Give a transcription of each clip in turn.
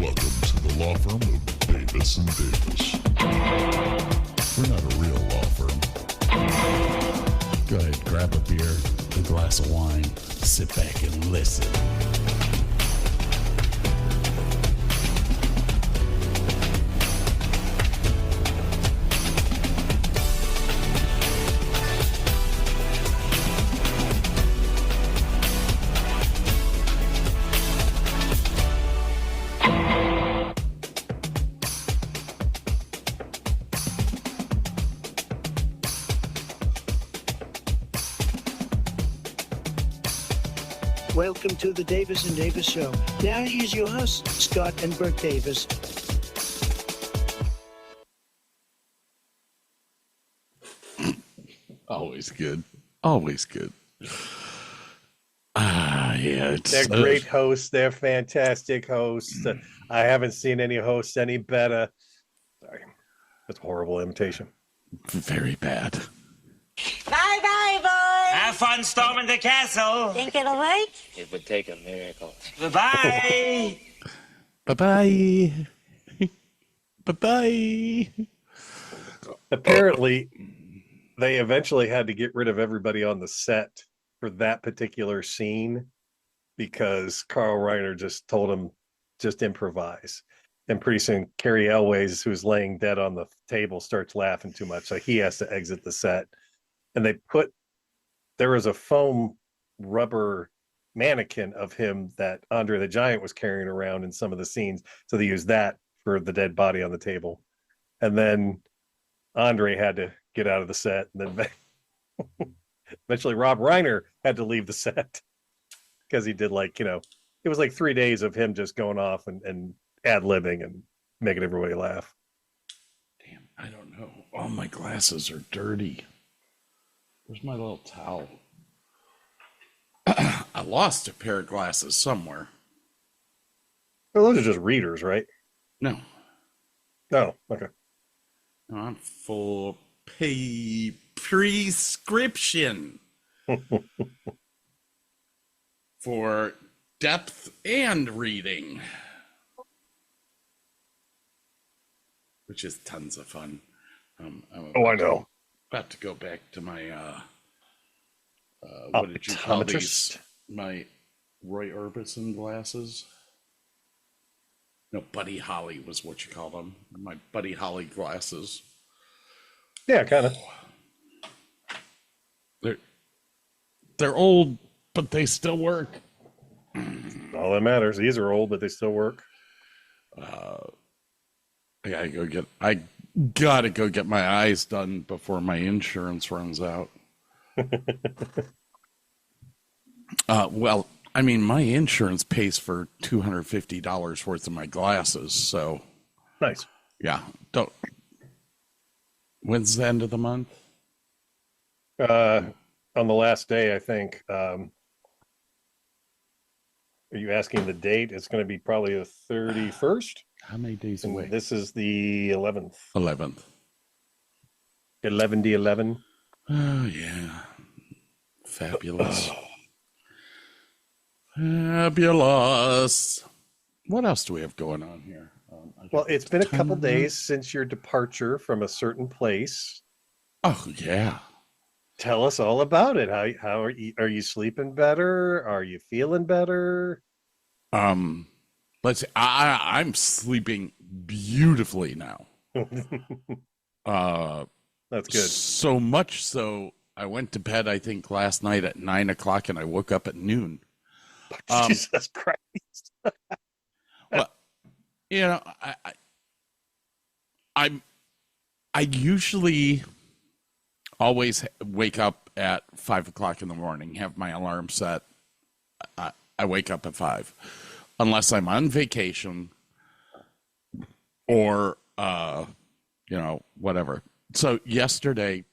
Welcome to the law firm of Davis and Davis. We're not a real law firm. Go ahead, grab a beer, a glass of wine, sit back and listen. Welcome to the Davis and Davis Show. Now here's your hosts, Scott and Bert Davis. Always good. Always good. Yeah. They're great hosts. They're fantastic hosts. I haven't seen any hosts any better. Sorry. That's a horrible imitation. Very bad. Bye-bye, boys. Have fun storming the castle. Think it'll work? It would take a miracle. Bye-bye. Bye-bye. Bye-bye. Apparently, they eventually had to get rid of everybody on the set for that particular scene because Carl Reiner just told him, just improvise. And pretty soon, Carrie Elways, who's laying dead on the table, starts laughing too much. So he has to exit the set. And there was a foam rubber mannequin of him that Andre the Giant was carrying around in some of the scenes. So they used that for the dead body on the table. And then Andre had to get out of the set. And then eventually Rob Reiner had to leave the set because he did it was like 3 days of him just going off and ad-libbing and making everybody laugh. Damn, I don't know. All my glasses are dirty. Where's my little towel? I lost a pair of glasses somewhere. Well, those are just readers, right? No. Oh, okay. No, I'm full pay prescription for depth and reading, which is tons of fun. I know. About to go back to my what did you call these? My Roy Orbison glasses. No, Buddy Holly was what you call them. My Buddy Holly glasses. Yeah, kind of. They're old, but they still work. All that matters. These are old, but they still work. I gotta go get my eyes done before my insurance runs out. Well, I mean, my insurance pays for $250 worth of my glasses, so Nice. yeah. When's the end of the month? On the last day, I think. Are you asking the date? It's going to be probably the 31st. How many days And away? this is the 11th. 11th. 11. Oh, yeah. Fabulous. Fabulous. What else do we have going on here? Well, it's been a couple days since your departure from a certain place. Oh, yeah. Tell us all about it. How are you sleeping better? Are you feeling better? Let's see. I'm sleeping beautifully now. That's good. So much so, I went to bed, I think, last night at 9:00, and I woke up at noon. Jesus Christ. Well, I usually always wake up at 5:00 in the morning, have my alarm set. I wake up at 5, unless I'm on vacation or, whatever. So yesterday,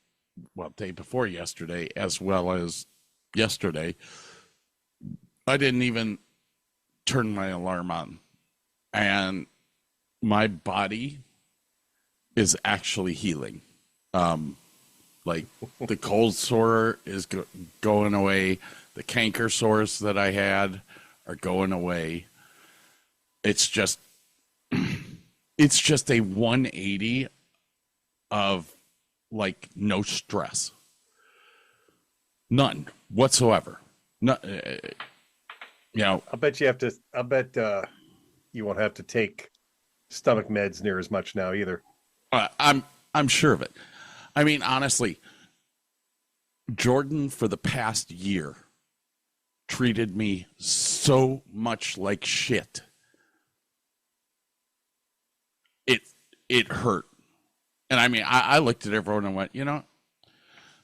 day before yesterday, as well as yesterday, I didn't even turn my alarm on. And my body is actually healing. Like the cold sore is going away. The canker sores that I had are going away. It's just it's just a 180 of like no stress. None whatsoever. No, you know, I bet you won't have to take stomach meds near as much now either. I'm sure of it. I mean, honestly, Jordan for the past year treated me so much like shit. It hurt. And I mean, I looked at everyone and went, you know,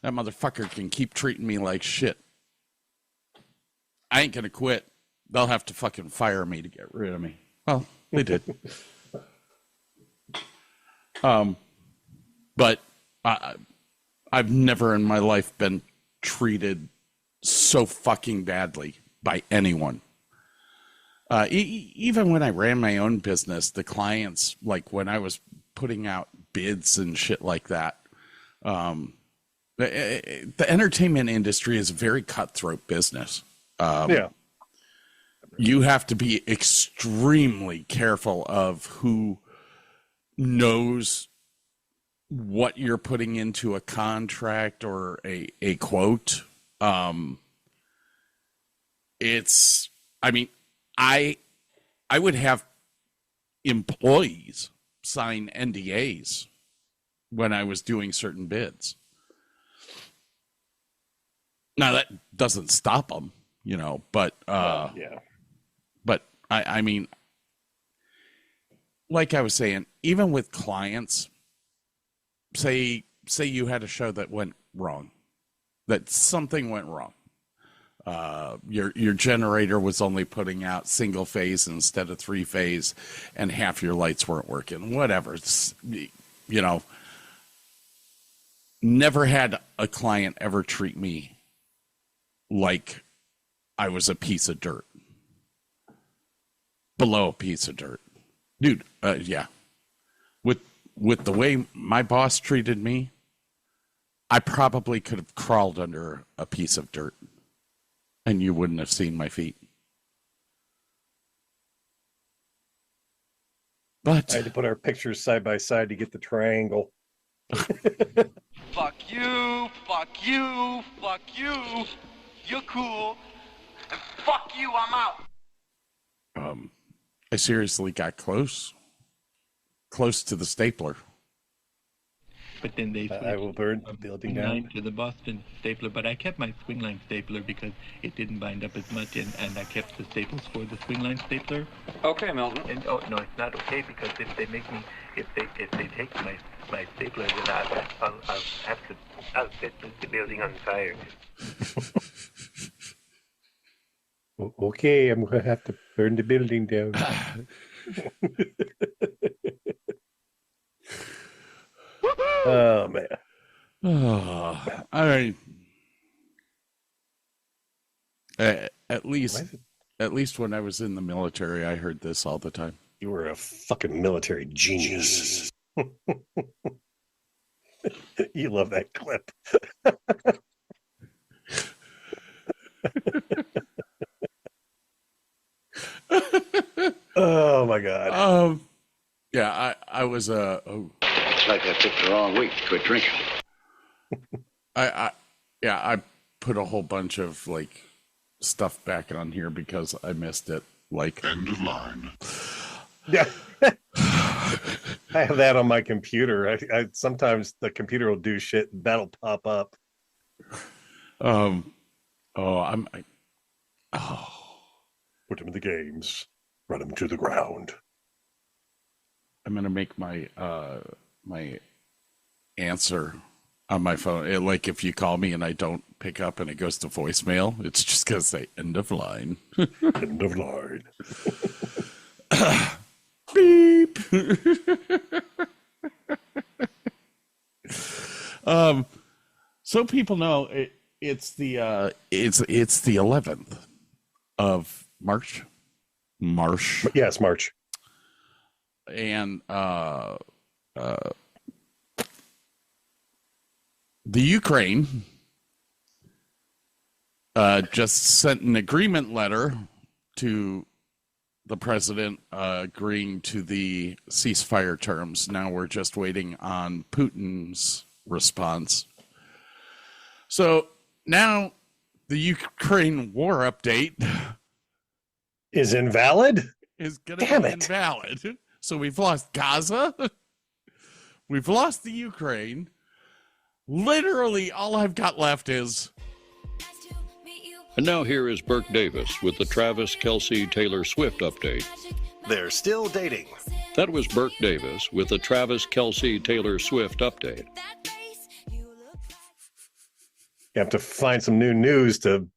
that motherfucker can keep treating me like shit. I ain't gonna quit. They'll have to fucking fire me to get rid of me. Well, they did. But I've never in my life been treated so fucking badly by anyone. Even when I ran my own business, the clients, like when I was putting out bids and shit like that, the entertainment industry is a very cutthroat business. Yeah. You have to be extremely careful of who knows what you're putting into a contract or a quote. It's, I mean, I would have employees sign NDAs when I was doing certain bids. Now that doesn't stop them, you know, but, yeah. But I mean, like I was saying, even with clients, say you had a show that went wrong, that something went wrong. Your generator was only putting out single phase instead of 3-phase, and half your lights weren't working. Whatever, you know. Never had a client ever treat me like I was a piece of dirt. Below a piece of dirt. Dude, yeah. With the way my boss treated me, I probably could have crawled under a piece of dirt and you wouldn't have seen my feet. But I had to put our pictures side by side to get the triangle. Fuck you, fuck you, fuck you. You're cool. And fuck you, I'm out. I seriously got close to the stapler. But then they I will burn the building down to the Boston stapler. But I kept my swing line stapler because it didn't bind up as much, and I kept the staples for the swing line stapler. Okay, Milton. And oh no, it's not okay because if they take my stapler, then I'll set the building on fire. Okay, I'm gonna have to burn the building down. Oh man. All right. At least when I was in the military, I heard this all the time. You were a fucking military genius. You love that clip. Oh my god. Yeah, I was It's like I picked the wrong week to quit drinking. I put a whole bunch of like stuff back on here because I missed it. Like End of line. Yeah. I have that on my computer. I sometimes the computer will do shit and that'll pop up. Put him in the games. Run him to the ground. I'm gonna make my my answer on my phone. Like if you call me and I don't pick up and it goes to voicemail, it's just gonna say end of line. End of line. Beep. So people know it's the 11th of March. Yes, March. And the Ukraine just sent an agreement letter to the president agreeing to the ceasefire terms. Now we're just waiting on Putin's response. So now the Ukraine war update is invalid. Is going to be invalid. So we've lost Gaza. We've lost the Ukraine. Literally, all I've got left is. And now here is Burke Davis with the Travis Kelce Taylor Swift update. They're still dating. That was Burke Davis with the Travis Kelce Taylor Swift update. You have to find some new news to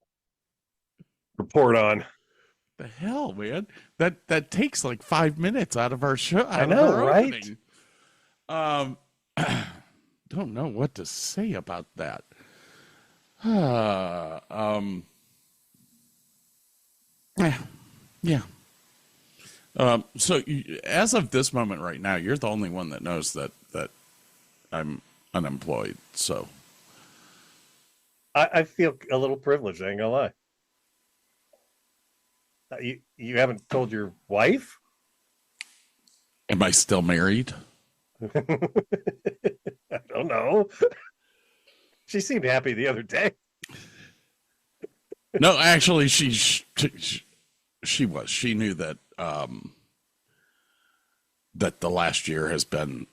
report on. The hell, man! That takes like 5 minutes out of our show. I know, right? Don't know what to say about that. Yeah. So as of this moment right now, you're the only one that knows that I'm unemployed. So I feel a little privileged. I ain't gonna lie. You haven't told your wife? Am I still married? I don't know. She seemed happy the other day. No, actually, she was. She knew that that the last year has been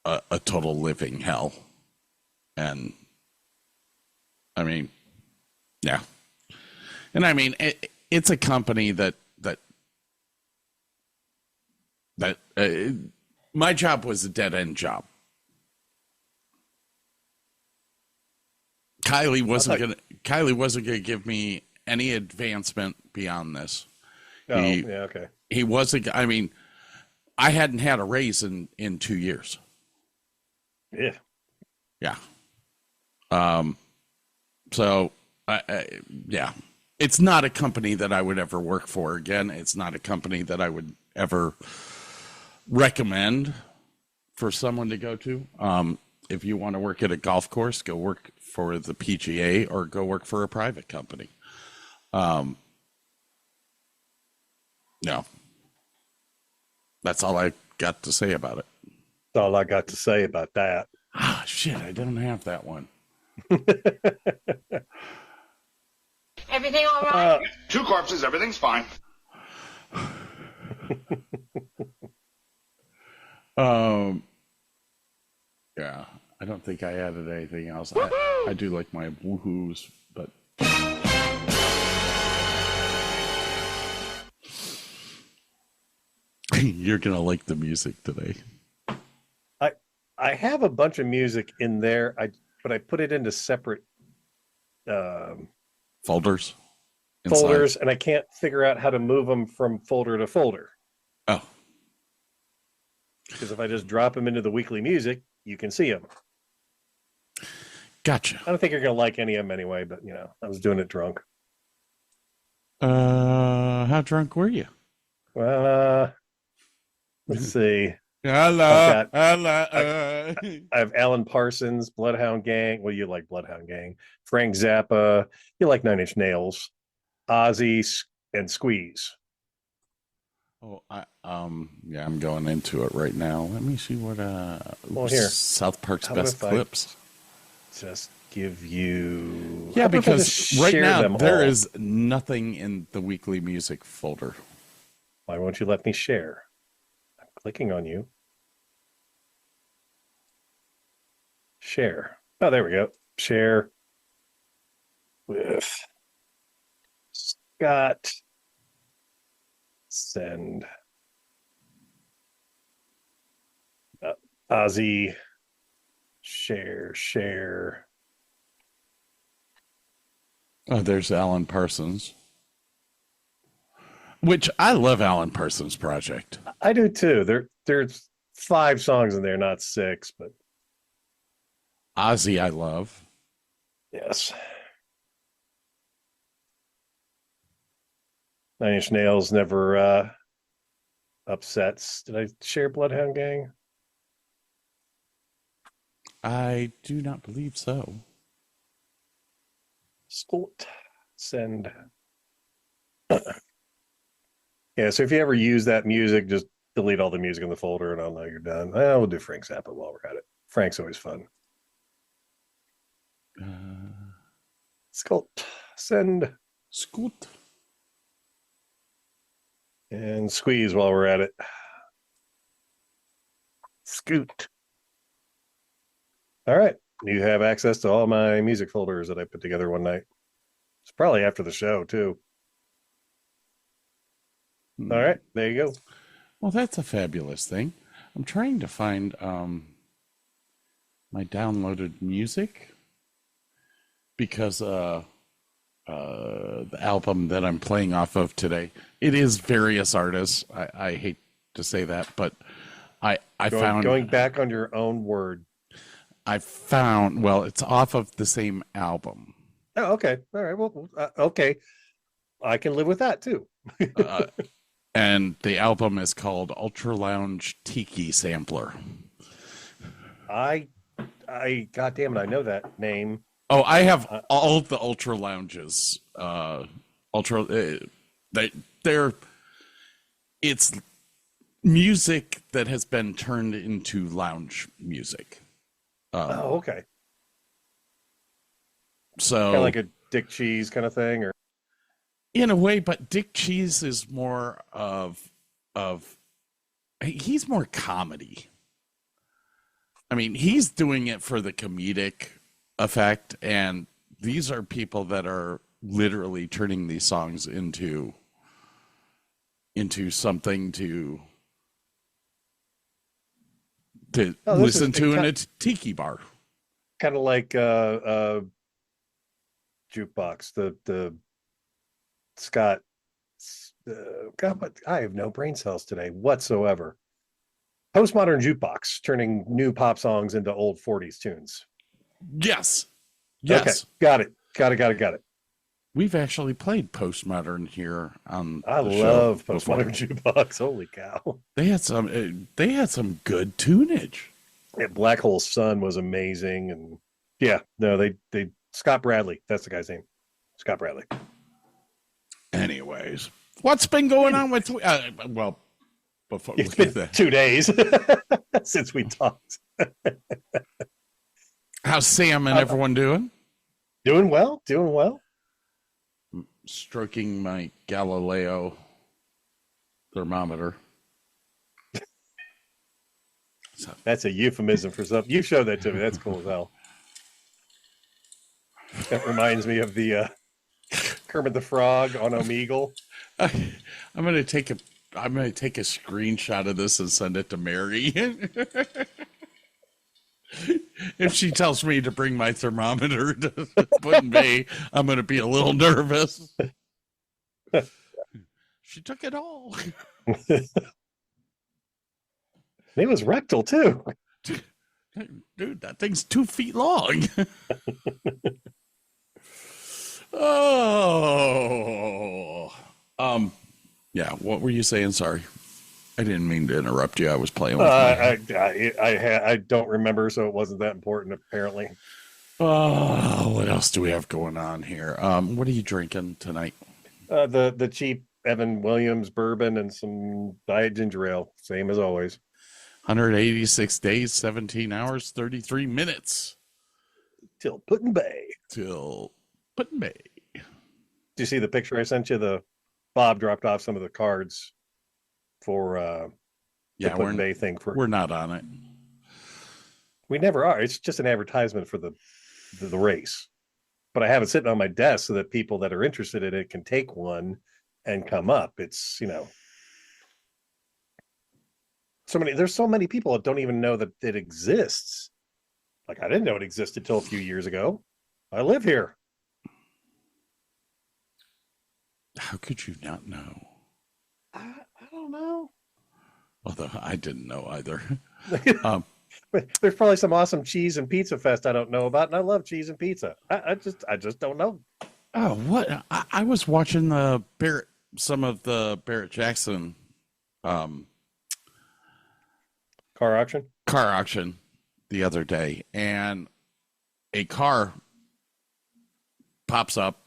a total living hell, and I mean, yeah, and I mean it's a company that my job was a dead end job. Kylie wasn't gonna give me any advancement beyond this. Oh, yeah, okay. He wasn't. I mean, I hadn't had a raise in 2 years. Yeah. Yeah. So, yeah, it's not a company that I would ever work for again. It's not a company that I would ever recommend for someone to go to. If you want to work at a golf course, go work for the PGA or go work for a private company. No. That's all I got to say about it. That's all I got to say about that. Ah, shit, I don't have that one. Everything all right? 2 corpses, everything's fine. Yeah, I don't think I added anything else. I do like my woohoos, but you're gonna like the music today. I have a bunch of music in there, but I put it into separate folders, and I can't figure out how to move them from folder to folder. Oh, because if I just drop them into the weekly music, you can see them. Gotcha. I don't think you're gonna like any of them anyway, but I was doing it drunk. How drunk were you? Well, let's see. I have Alan Parsons, Bloodhound Gang. Well, you like Bloodhound Gang. Frank Zappa. You like Nine Inch Nails. Ozzy and Squeeze. Oh, yeah, I'm going into it right now. Let me see what here. South Park's best clips. Just give you. Yeah, because right now there is nothing in the weekly music folder. Why won't you let me share? I'm clicking on you. Share. Oh, there we go. Share with Scott. Send. Ozzy. Share. Oh, there's Alan Parsons. Which I love Alan Parsons' project. I do too. There's 5 songs in there, not 6, but Ozzy I love. Yes. Nine Inch Nails never upsets. Did I share Bloodhound Gang? I do not believe so. Send. Yeah, so if you ever use that music, just delete all the music in the folder and I'll know you're done. We'll do Frank Zappa while we're at it. Frank's always fun. Sculpt. Send. Scoot. And squeeze while we're at it. Scoot. All right. You have access to all my music folders that I put together one night. It's probably after the show, too. All right. There you go. Well, that's a fabulous thing. I'm trying to find my downloaded music because the album that I'm playing off of today, it is various artists. I hate to say that, but I found going back on your own word. I found, well, it's off of the same album. Oh, okay. All right. Well, okay. I can live with that too. And the album is called Ultra Lounge Tiki Sampler. God damn it, I know that name. Oh, I have all of the Ultra Lounges. It's music that has been turned into lounge music. Okay. So kind of like a Dick Cheese kind of thing, or in a way, but Dick Cheese is more of he's more comedy. I mean, he's doing it for the comedic effect, and these are people that are literally turning these songs into something to listen to in a tiki bar. Kind of like jukebox, the Scott. God, I have no brain cells today whatsoever. Postmodern jukebox, turning new pop songs into old 40s tunes. Yes. Okay, got it. We've actually played postmodern here on I the love show postmodern jukebox. Holy cow. They had some good tunage. Yeah, Black Hole Sun was amazing. And yeah, no, they Scott Bradley, that's the guy's name. Scott Bradley. Anyways, what's been going on with well, before it's been 2 days since we talked. How's Sam and everyone doing? Doing well. Stroking my Galileo thermometer. That's a euphemism for something. You showed that to me. That's cool as hell. That reminds me of the Kermit the Frog on Omegle. I'm gonna take a screenshot of this and send it to Mary. If she tells me to bring my thermometer to put in May, I'm going to be a little nervous. She took it all. It was rectal too. Dude, that thing's 2 feet long. Oh. Yeah, what were you saying? Sorry. I didn't mean to interrupt you. I was playing with I don't remember, so it wasn't that important, apparently. Oh, what else do we have going on here? What are you drinking tonight? The cheap Evan Williams bourbon and some diet ginger ale, same as always. 186 days, 17 hours, 33 minutes. Till Putin Bay. Did you see the picture I sent you? Bob dropped off some of the cards for the Putin Bay thing. We're not on it. We never are. It's just an advertisement for the race. But I have it sitting on my desk so that people that are interested in it can take one and come up. It's, there's so many people that don't even know that it exists. Like, I didn't know it existed till a few years ago. I live here. How could you not know? I don't know. Although I didn't know either. There's probably some awesome cheese and pizza fest I don't know about, and I love cheese and pizza. I just don't know. Oh, what? I was watching some of the Barrett Jackson car auction the other day, and a car pops up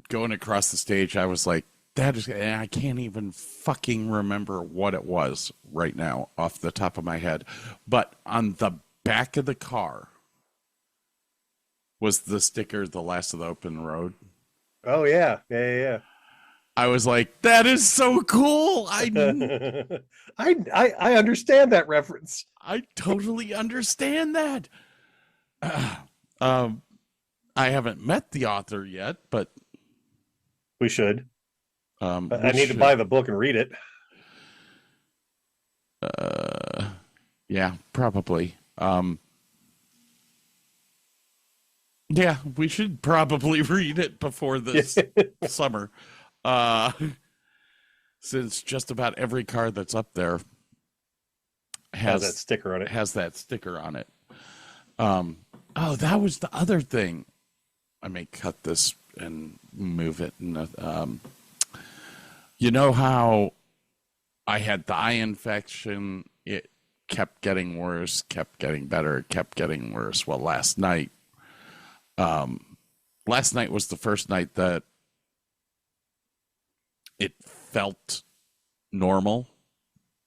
going across the stage, I was like, I can't even fucking remember what it was right now off the top of my head. But on the back of the car was the sticker, "The Last of the Open Road." Oh yeah. Yeah. I was like, that is so cool. I understand that reference. I totally understand that. I haven't met the author yet, but we should. I need should. to buy the book and read it. Yeah, probably. Yeah, we should probably read it before this summer. Since just about every car that's up there has that sticker on it. Oh, that was the other thing. I may cut this and move it. You know how I had the eye infection? It kept getting worse, kept getting better, kept getting worse. Well, last night was the first night that it felt normal.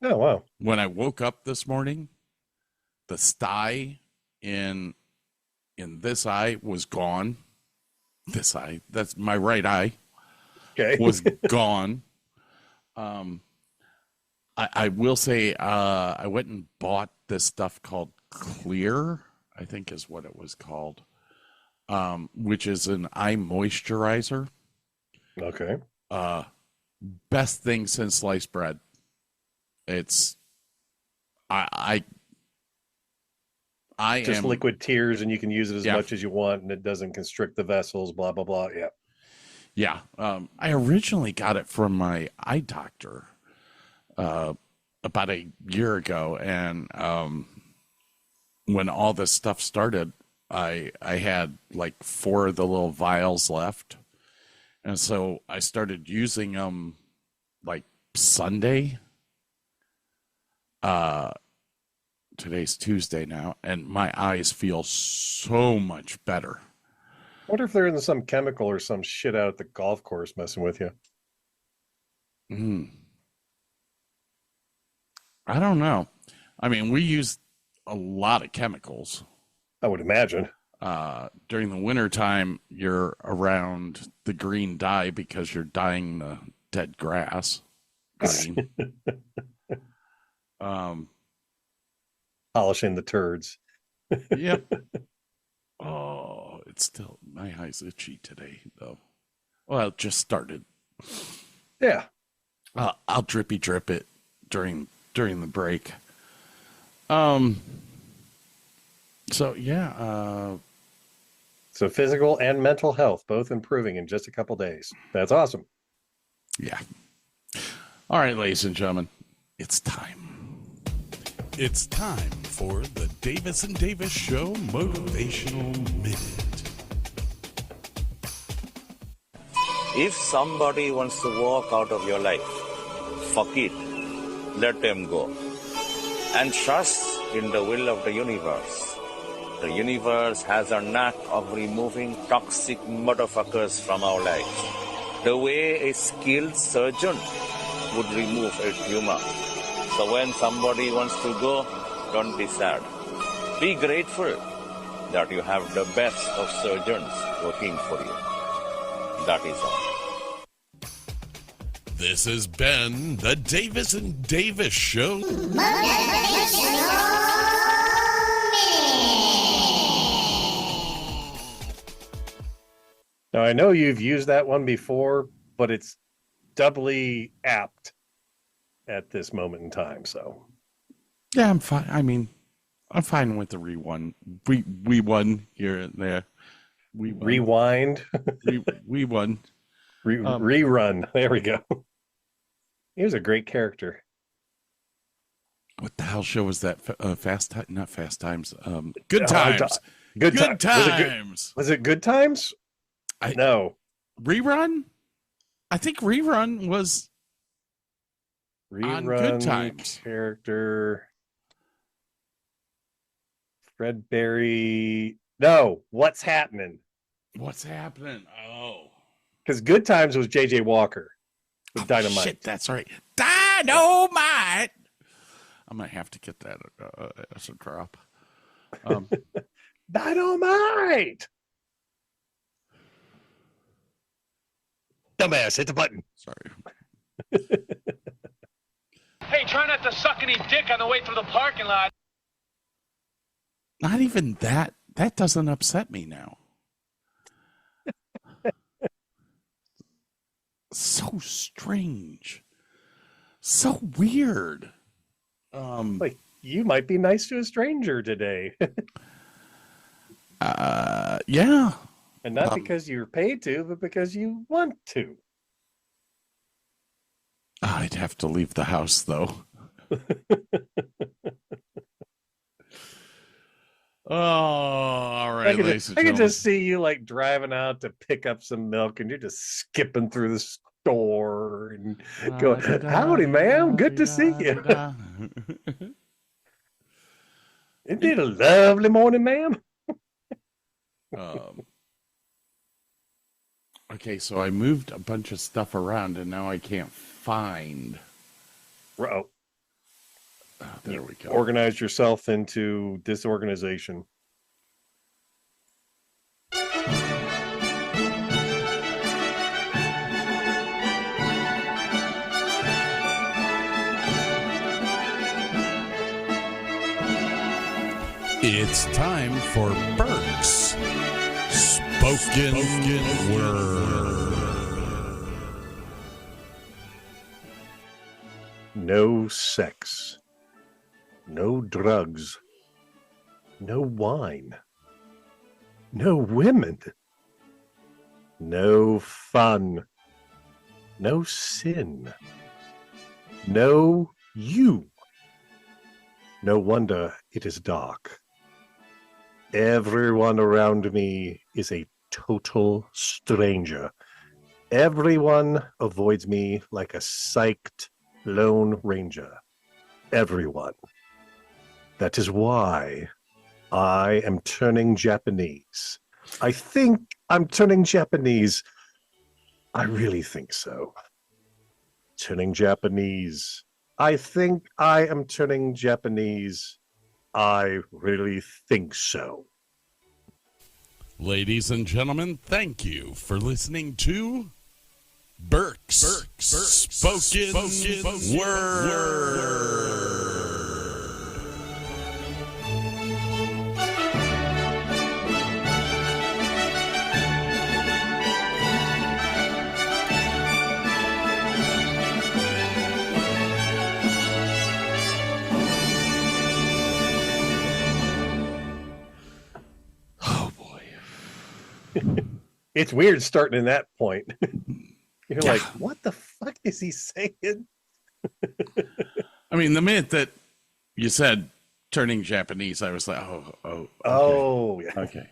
Oh, wow. When I woke up this morning, the sty in this eye was gone. This eye, that's my right eye, was gone. I will say I went and bought this stuff called Clear, I think is what it was called, which is an eye moisturizer. Okay. Best thing since sliced bread. It's I just am liquid tears, and you can use it as much as you want, and it doesn't constrict the vessels. Blah blah blah. Yeah. I originally got it from my eye doctor about a year ago, and when all this stuff started, I had like 4 of the little vials left, and so I started using them like Sunday. Today's Tuesday now, and my eyes feel so much better. I wonder if they're in some chemical or some shit out at the golf course messing with you. I don't know. I mean, we use a lot of chemicals. I would imagine. During the wintertime, you're around the green dye because you're dyeing the dead grass green. Polishing the turds. Yep. Oh, it's still, my eye's itchy today, though. Well, it just started. Yeah. I'll drippy drip it during the break. So yeah. So physical and mental health both improving in just a couple days. That's awesome. Yeah. All right, ladies and gentlemen, it's time. It's time for the Davis and Davis Show Motivational Minute. If somebody wants to walk out of your life, fuck it. Let them go. And trust in the will of the universe. The universe has a knack of removing toxic motherfuckers from our lives. The way a skilled surgeon would remove a tumor. So when somebody wants to go, don't be sad. Be grateful that you have the best of surgeons working for you. That is all. This has been the Davis and Davis Show. Now, I know you've used that one before, but it's doubly apt at this moment in time. So, yeah, I'm fine. I mean, I'm fine with the rewind. We won here and there. We won. Rewind. we won. Rerun. There we go. He was a great character. What the hell show was that? Fast Times? Not Fast Times. Good Times. Good Times. Was it Good Times? No. Rerun? I think Rerun was on Good Times. Character. Fred Berry. No. What's Happening? What's Happening? Oh. Because Good Times was J.J. Walker with Dynamite. Shit, that's right. Dynamite. I might have to get that as a drop. Dynamite. Dumbass, hit the button. Sorry. Hey, try not to suck any dick on the way through the parking lot. Not even that. That doesn't upset me now. So strange. So weird. Like, you might be nice to a stranger today. Yeah. And not because you're paid to, but because you want to. I'd have to leave the house, though. Oh, all right, ladies and I can gentlemen. just see you like driving out to pick up some milk, and you're just skipping through the store and going, "Howdy, ma'am, good to see you." Isn't it a lovely morning, ma'am? Okay, so I moved a bunch of stuff around, and now I can't find. Oh, there we go. Organize yourself into disorganization. It's time for Burke's Spoken Word. No sex. No drugs. No wine. No women. No fun. No sin. No you. No wonder it is dark. Everyone around me is a total stranger. Everyone avoids me like a psyched Lone Ranger. Everyone. That is why I am turning Japanese. I think I'm turning Japanese. I really think so. Turning Japanese. I think I am turning Japanese. I really think so. Ladies and gentlemen, thank you for listening to Burke's Spoken Word. It's weird starting in that point. You're like, what the fuck is he saying? I mean, the minute that you said turning Japanese, I was like, okay. Oh, yeah. Okay.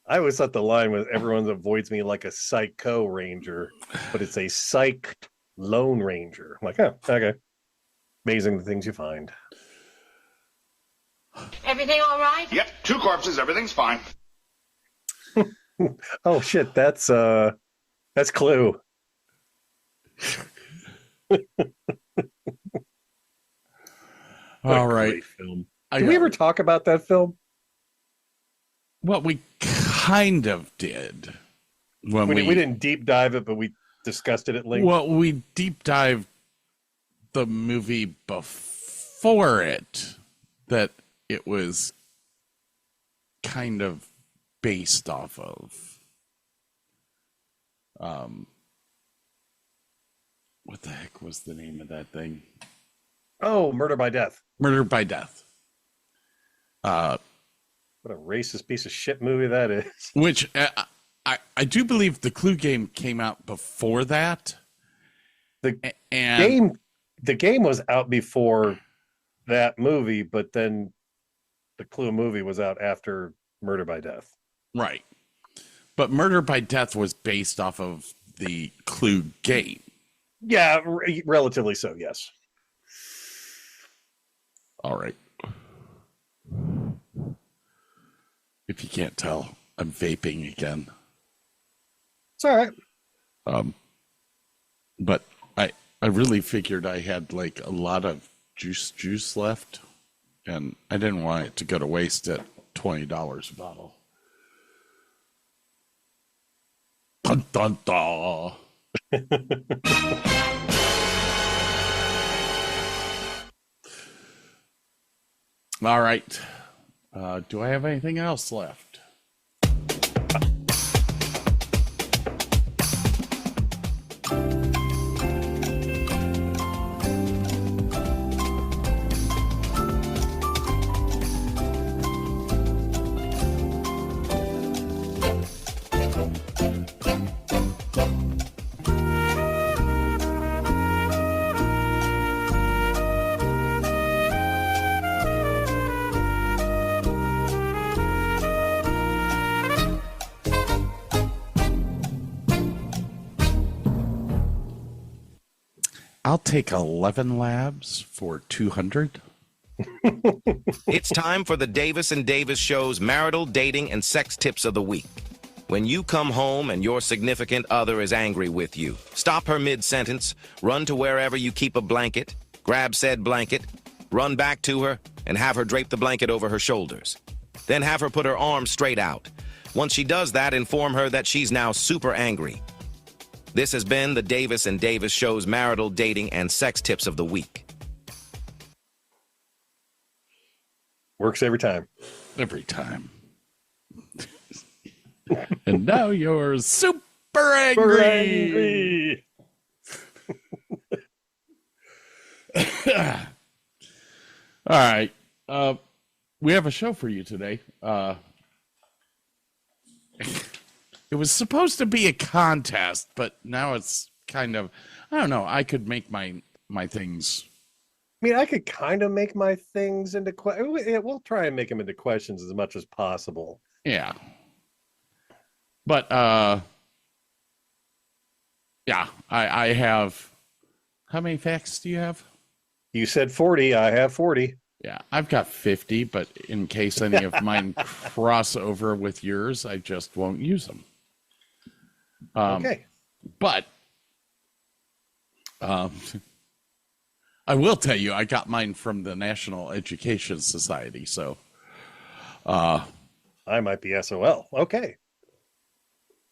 I always thought the line was everyone avoids me like a psycho ranger, but it's a psyched Lone Ranger. I'm like, oh, okay. Amazing the things you find. Everything all right? Yep, 2 corpses, everything's fine. Oh shit, that's Clue. All right. Great film. Did we ever talk about that film? Well, we kind of did. When we didn't deep dive it, but we discussed it at length. Well, we deep dived the movie before it, that it was kind of based off of. What the heck was the name of that thing? Oh, Murder by Death. Murder by Death. What a racist piece of shit movie that is. Which I do believe the Clue game came out before that. The game was out before that movie, but then the Clue movie was out after Murder by Death. Right. But Murder by Death was based off of the Clue game. Yeah, relatively so, yes. All right. If you can't tell, I'm vaping again. It's all right. But I really figured I had like a lot of juice left, and I didn't want it to go to waste at $20 a bottle. Dun, dun, dun. All right. Do I have anything else left? I'll take 11 labs for 200. It's time for the Davis and Davis Show's marital, dating, and sex tips of the week. When you come home and your significant other is angry with you, stop her mid-sentence, run to wherever you keep a blanket, grab said blanket, run back to her, and have her drape the blanket over her shoulders. Then have her put her arms straight out. Once she does that, inform her that she's now super angry. This has been the Davis and Davis Show's marital, dating, and sex tips of the week. Works every time. Every time. And now you're super angry. All right. We have a show for you today. It was supposed to be a contest, but now it's kind of, I don't know. I could make my things. I mean, I could kind of make my things into we'll try and make them into questions as much as possible. Yeah. But yeah, I have. How many facts do you have? You said 40. I have 40. Yeah, I've got 50, but in case any of mine cross over with yours, I just won't use them. Okay. But I will tell you, I got mine from the National Education Society, so I might be SOL. Okay.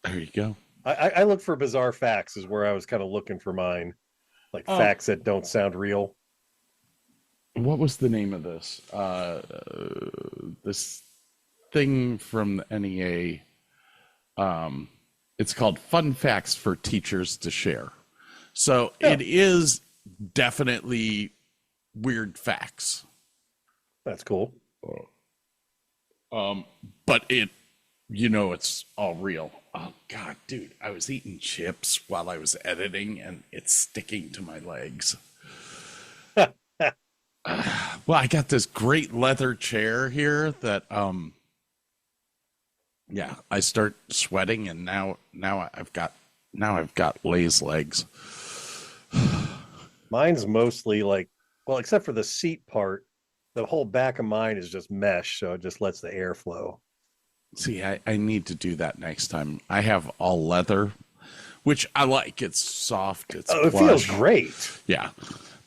There you go. I look for bizarre facts is where I was kind of looking for mine, like facts that don't sound real. What was the name of this? This thing from the NEA. It's called Fun Facts for Teachers to Share. So It is definitely weird facts. That's cool. But it's all real. Oh God, dude, I was eating chips while I was editing and it's sticking to my legs. Well, I got this great leather chair here that, I start sweating and now I've got Lay's legs. Mine's mostly except for the seat part, the whole back of mine is just mesh. So it just lets the air flow. See, I need to do that next time. I have all leather, which I like. It's soft. It's it feels great. Yeah.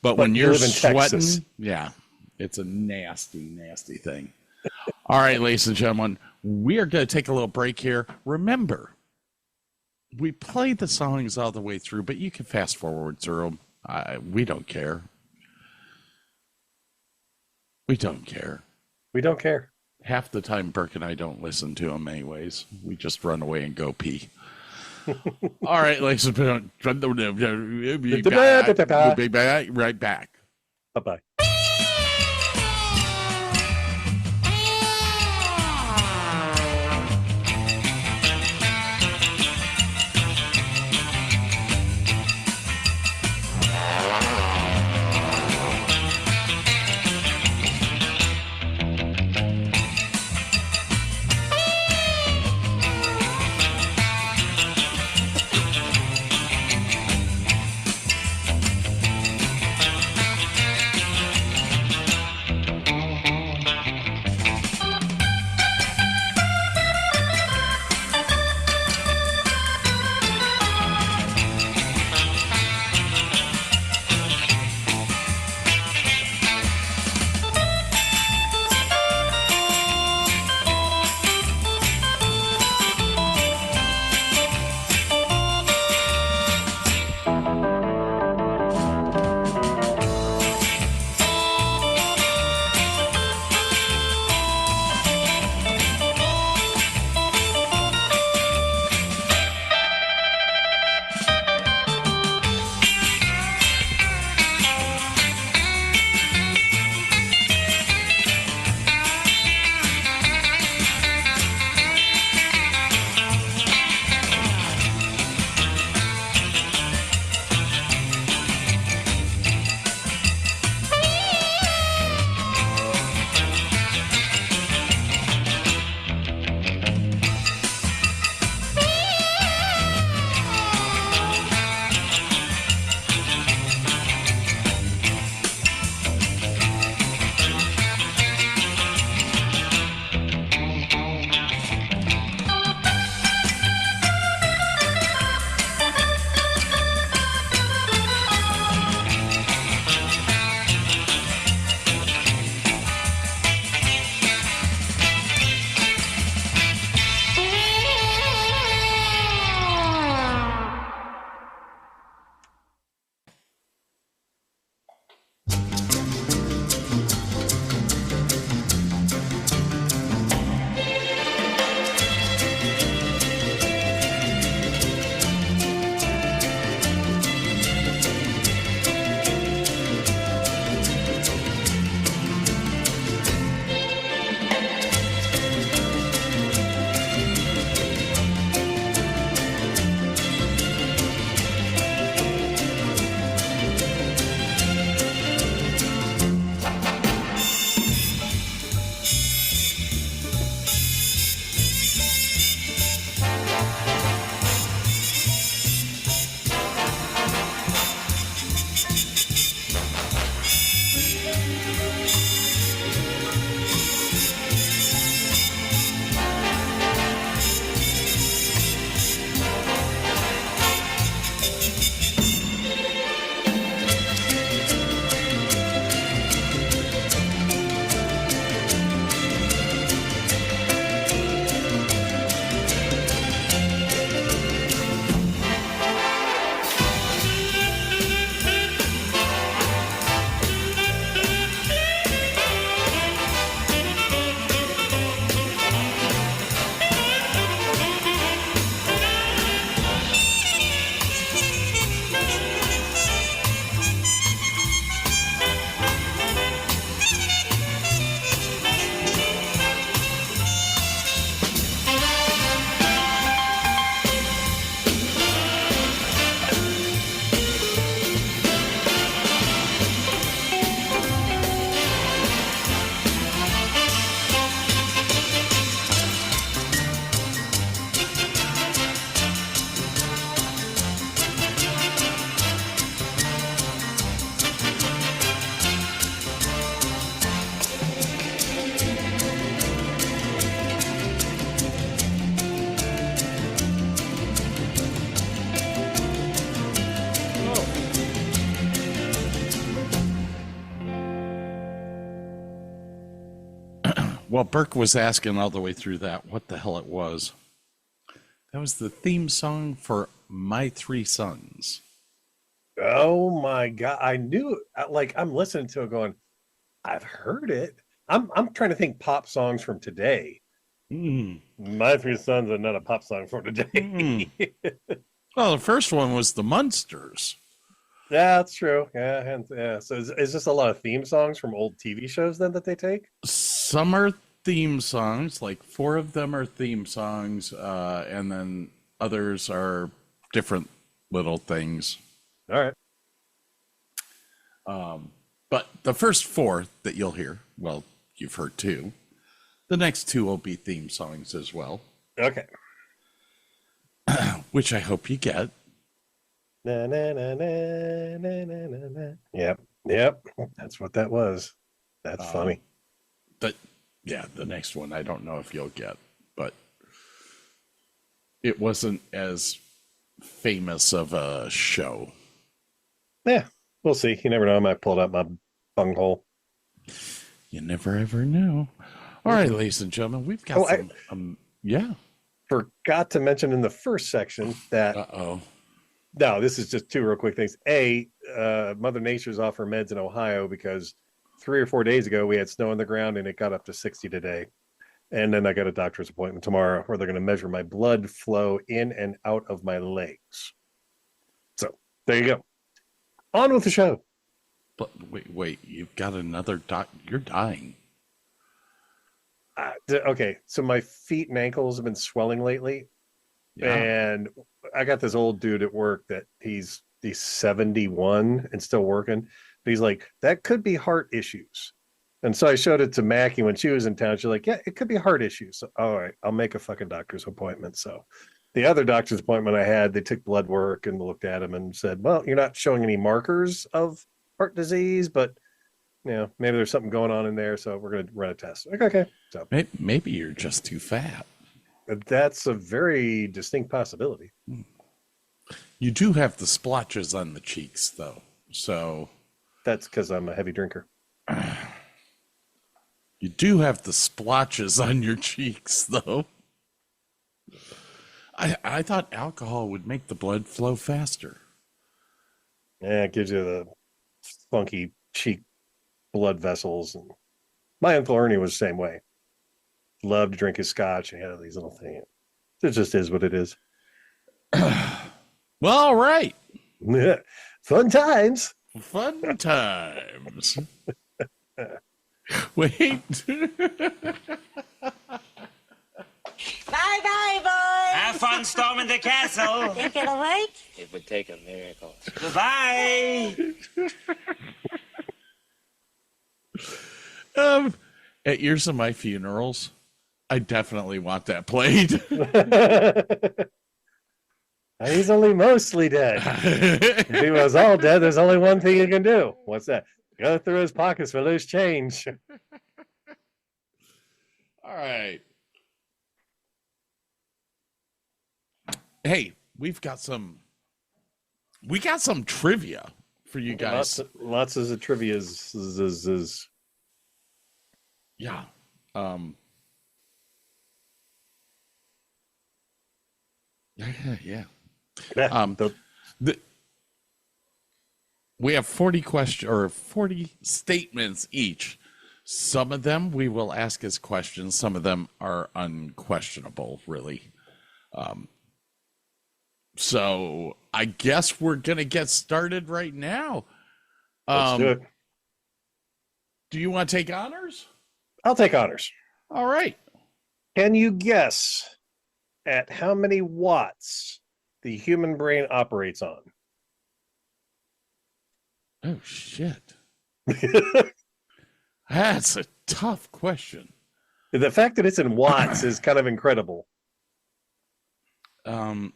But when you're sweating, it's a nasty, nasty thing. All right, ladies and gentlemen, we are going to take a little break here. Remember, we played the songs all the way through, but you can fast forward through them. We don't care. We don't care. We don't care. Half the time, Burke and I don't listen to them anyways. We just run away and go pee. All right, ladies and gentlemen, we'll be right back. Bye-bye. Well, Burke was asking all the way through that what the hell it was. That was the theme song for My Three Sons. Oh my God. I knew, like, I'm listening to it going, I've heard it. I'm trying to think pop songs from today. My Three Sons are not a pop song from today. Well, the first one was the Munsters. Yeah, that's true. Yeah. So is this a lot of theme songs from old TV shows then that they take? Some are theme songs, like 4 of them are theme songs, and then others are different little things. All right. But the first 4 that you'll hear, well, you've heard 2. The next 2 will be theme songs as well. Okay. Which I hope you get. Na, na, na, na, na, na, na, na. Yep. That's what that was. That's funny. But yeah, the next one I don't know if you'll get, but it wasn't as famous of a show. Yeah, we'll see. You never know. I might pull it out my bunghole. You never ever know. All right, ladies and gentlemen, we've got yeah. Forgot to mention in the first section that no, this is just 2 real quick things. Mother Nature's off her meds in Ohio because 3 or 4 days ago we had snow on the ground and it got up to 60 today. And then I got a doctor's appointment tomorrow where they're going to measure my blood flow in and out of my legs. So there you go. On with the show. But wait, you've got another you're dying. Okay, so my feet and ankles have been swelling lately. Yeah. And I got this old dude at work that he's 71 and still working. But he's like, that could be heart issues. And so I showed it to Mackie when she was in town. She's like, yeah, it could be heart issues. So, all right, I'll make a fucking doctor's appointment. So the other doctor's appointment I had, they took blood work and looked at him and said, well, you're not showing any markers of heart disease, but maybe there's something going on in there. So we're going to run a test. Like, okay. So maybe you're just too fat. That's a very distinct possibility. You do have the splotches on the cheeks, though. So that's because I'm a heavy drinker. You do have the splotches on your cheeks, though. I thought alcohol would make the blood flow faster. Yeah, it gives you the funky cheek blood vessels. And my Uncle Ernie was the same way. Loved to drink his scotch and he had these little things. It just is what it is. Well, all right. Fun times. Fun times. Wait. Bye-bye, boys. Have fun storming the castle. Think it'll work? It would take a miracle. Goodbye. At yours of my funerals, I definitely want that played. He's only mostly dead. If he was all dead, there's only one thing he can do. What's that? Go through his pockets for loose change. All right. Hey, we got some trivia for you guys. Lots of trivia is. Yeah. Yeah. We have 40 questions or 40 statements each. Some of them we will ask as questions. Some of them are unquestionable, really. So I guess we're going to get started right now. Let's do it. Do you want to take honors? I'll take honors. All right. Can you guess at how many watts the human brain operates on? Oh, shit. That's a tough question. The fact that it's in watts is kind of incredible. I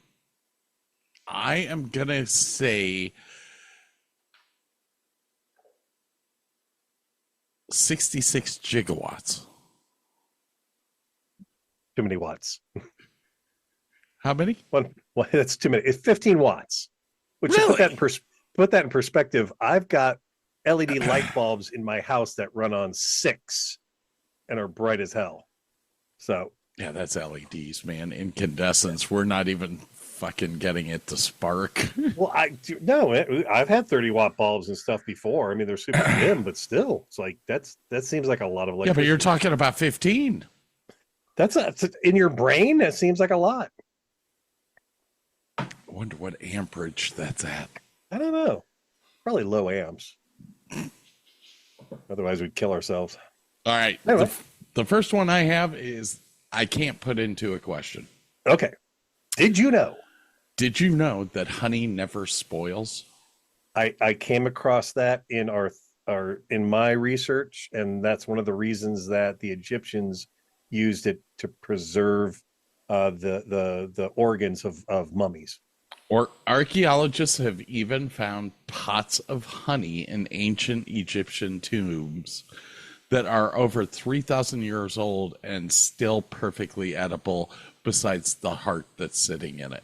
am going to say 66 gigawatts. Too many watts. How many? Well, that's too many. It's 15 watts. Which really? Put that in perspective. I've got LED light bulbs in my house that run on 6. and are bright as hell. So yeah, that's LEDs, man. Incandescents. We're not even fucking getting it to spark. Well, I've had 30-watt bulbs and stuff before. I mean, they're super dim, but still, it's like that seems like a lot of electricity. Yeah, but you're talking about 15. That's in your brain. That seems like a lot. I wonder what amperage that's at. I don't know. Probably low amps. Otherwise, we'd kill ourselves. All right. Anyway. The first one I have is I can't put into a question. Okay. Did you know that honey never spoils? I came across that in in my research, and that's one of the reasons that the Egyptians used it to preserve the organs of mummies. Or archaeologists have even found pots of honey in ancient Egyptian tombs that are over 3,000 years old and still perfectly edible, besides the heart that's sitting in it.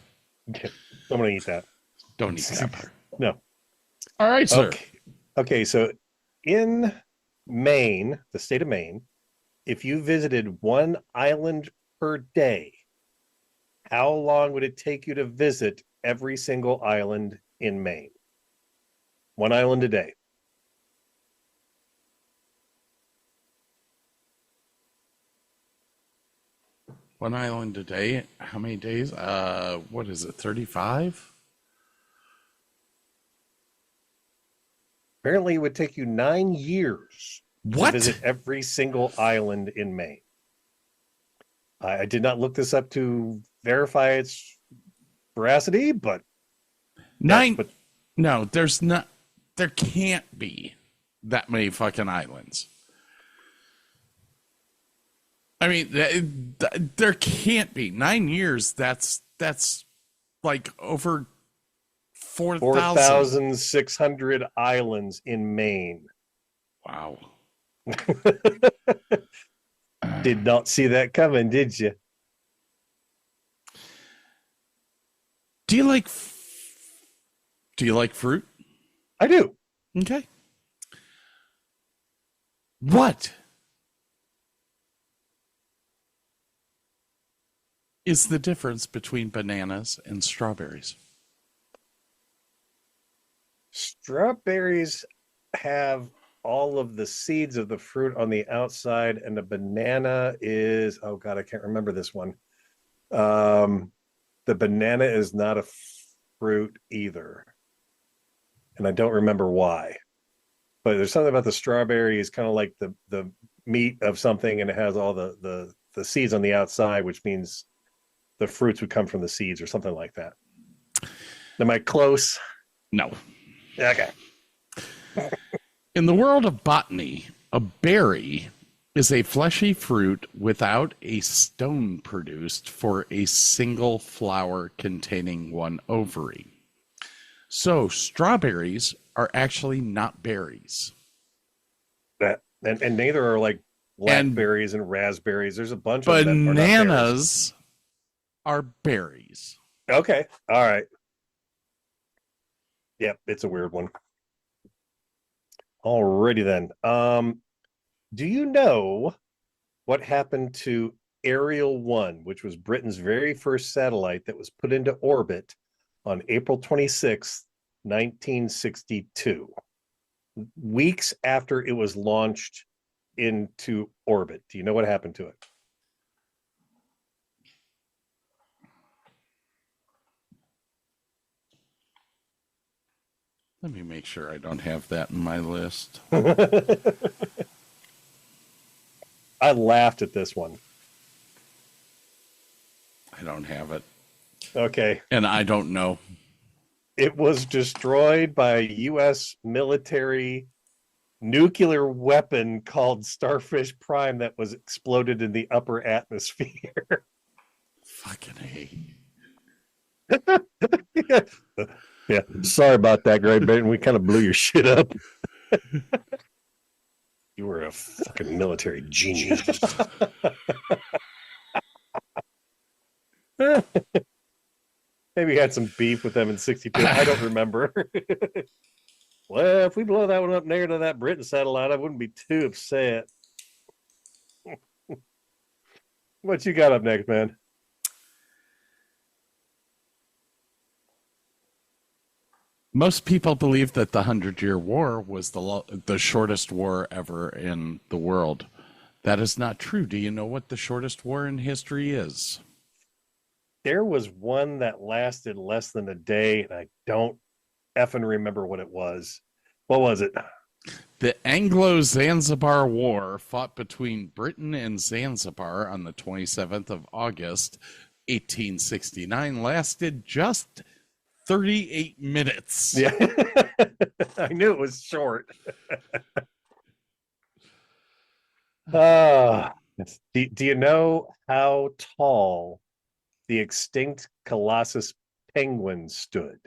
Okay. I'm going to eat that. Don't eat that part. No. All right, sir. Okay, so in Maine, the state of Maine, if you visited one island per day, how long would it take you to visit every single island in Maine? One island a day. One island a day. How many days? What is it? 35? Apparently, it would take you 9 years What? to visit every single island in Maine. I did not look this up to verify its veracity, but no, there's not. There can't be that many fucking islands. I mean, there can't be 9 years. That's like over 4,600 islands in Maine. Wow. Did not see that coming, did you? Do you like fruit? I do. Okay. What is the difference between bananas and strawberries? Strawberries have all of the seeds of the fruit on the outside, and the banana is, oh God, I can't remember this one. The banana is not a fruit either. And I don't remember why. But there's something about the strawberry is kind of like the meat of something, and it has all the seeds on the outside, which means the fruits would come from the seeds or something like that. Am I close? No. Okay. In the world of botany, a berry is a fleshy fruit without a stone produced for a single flower containing one ovary. So strawberries are actually not berries. That and neither are like blackberries and raspberries. There's a bunch of them. Bananas are berries. Okay. All right. Yep, it's a weird one. Alrighty then. Do you know what happened to Ariel 1, which was Britain's very first satellite that was put into orbit on April 26th, 1962, weeks after it was launched into orbit? Do you know what happened to it? Let me make sure I don't have that in my list. I laughed at this one. I don't have it. Okay. And I don't know. It was destroyed by a U.S. military nuclear weapon called Starfish Prime that was exploded in the upper atmosphere. Fucking A. Yeah. Sorry about that, Great Britain. We kind of blew your shit up. You were a fucking military genius. Maybe you had some beef with them in 62. I don't remember. Well, if we blow that one up near to that Britain satellite, I wouldn't be too upset. What you got up next, man? Most people believe that the 100-Year War was the shortest war ever in the world. That is not true. Do you know what the shortest war in history is? There was one that lasted less than a day, and I don't effing remember what it was. What was it? The Anglo-Zanzibar War, fought between Britain and Zanzibar on the 27th of August, 1869, lasted just 38 minutes. Yeah. I knew it was short. Do you know how tall the extinct Colossus penguin stood?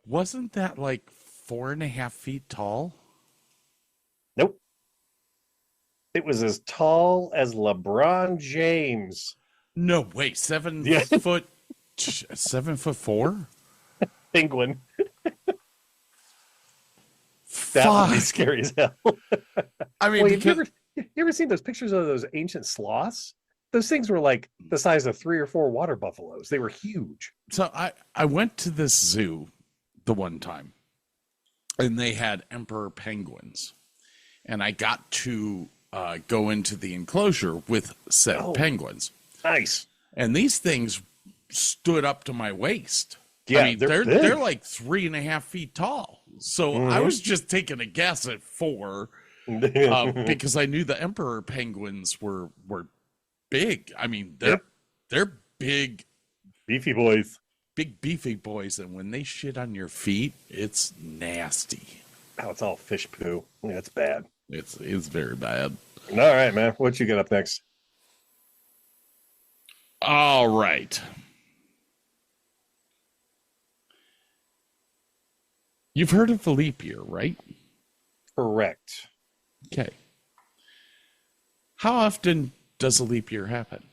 Wasn't that like 4.5 feet tall? Nope. It was as tall as LeBron James. No way. 7 foot 7'4"? Penguin. That would be scary as hell. I mean, well, you ever seen those pictures of those ancient sloths? Those things were like the size of 3 or 4 water buffaloes. They were huge. So I went to this zoo the one time, and they had emperor penguins, and I got to go into the enclosure with said penguins. Nice. And these things stood up to my waist. Yeah, I mean, they're like 3.5 feet tall. So I was just taking a guess at 4 because I knew the emperor penguins were big. I mean, they're big, beefy boys. Big beefy boys, and when they shit on your feet, it's nasty. Oh, it's all fish poo. Yeah, it's bad. It's very bad. All right, man. What you got up next? All right. You've heard of the leap year, right? Correct. Okay. How often does a leap year happen?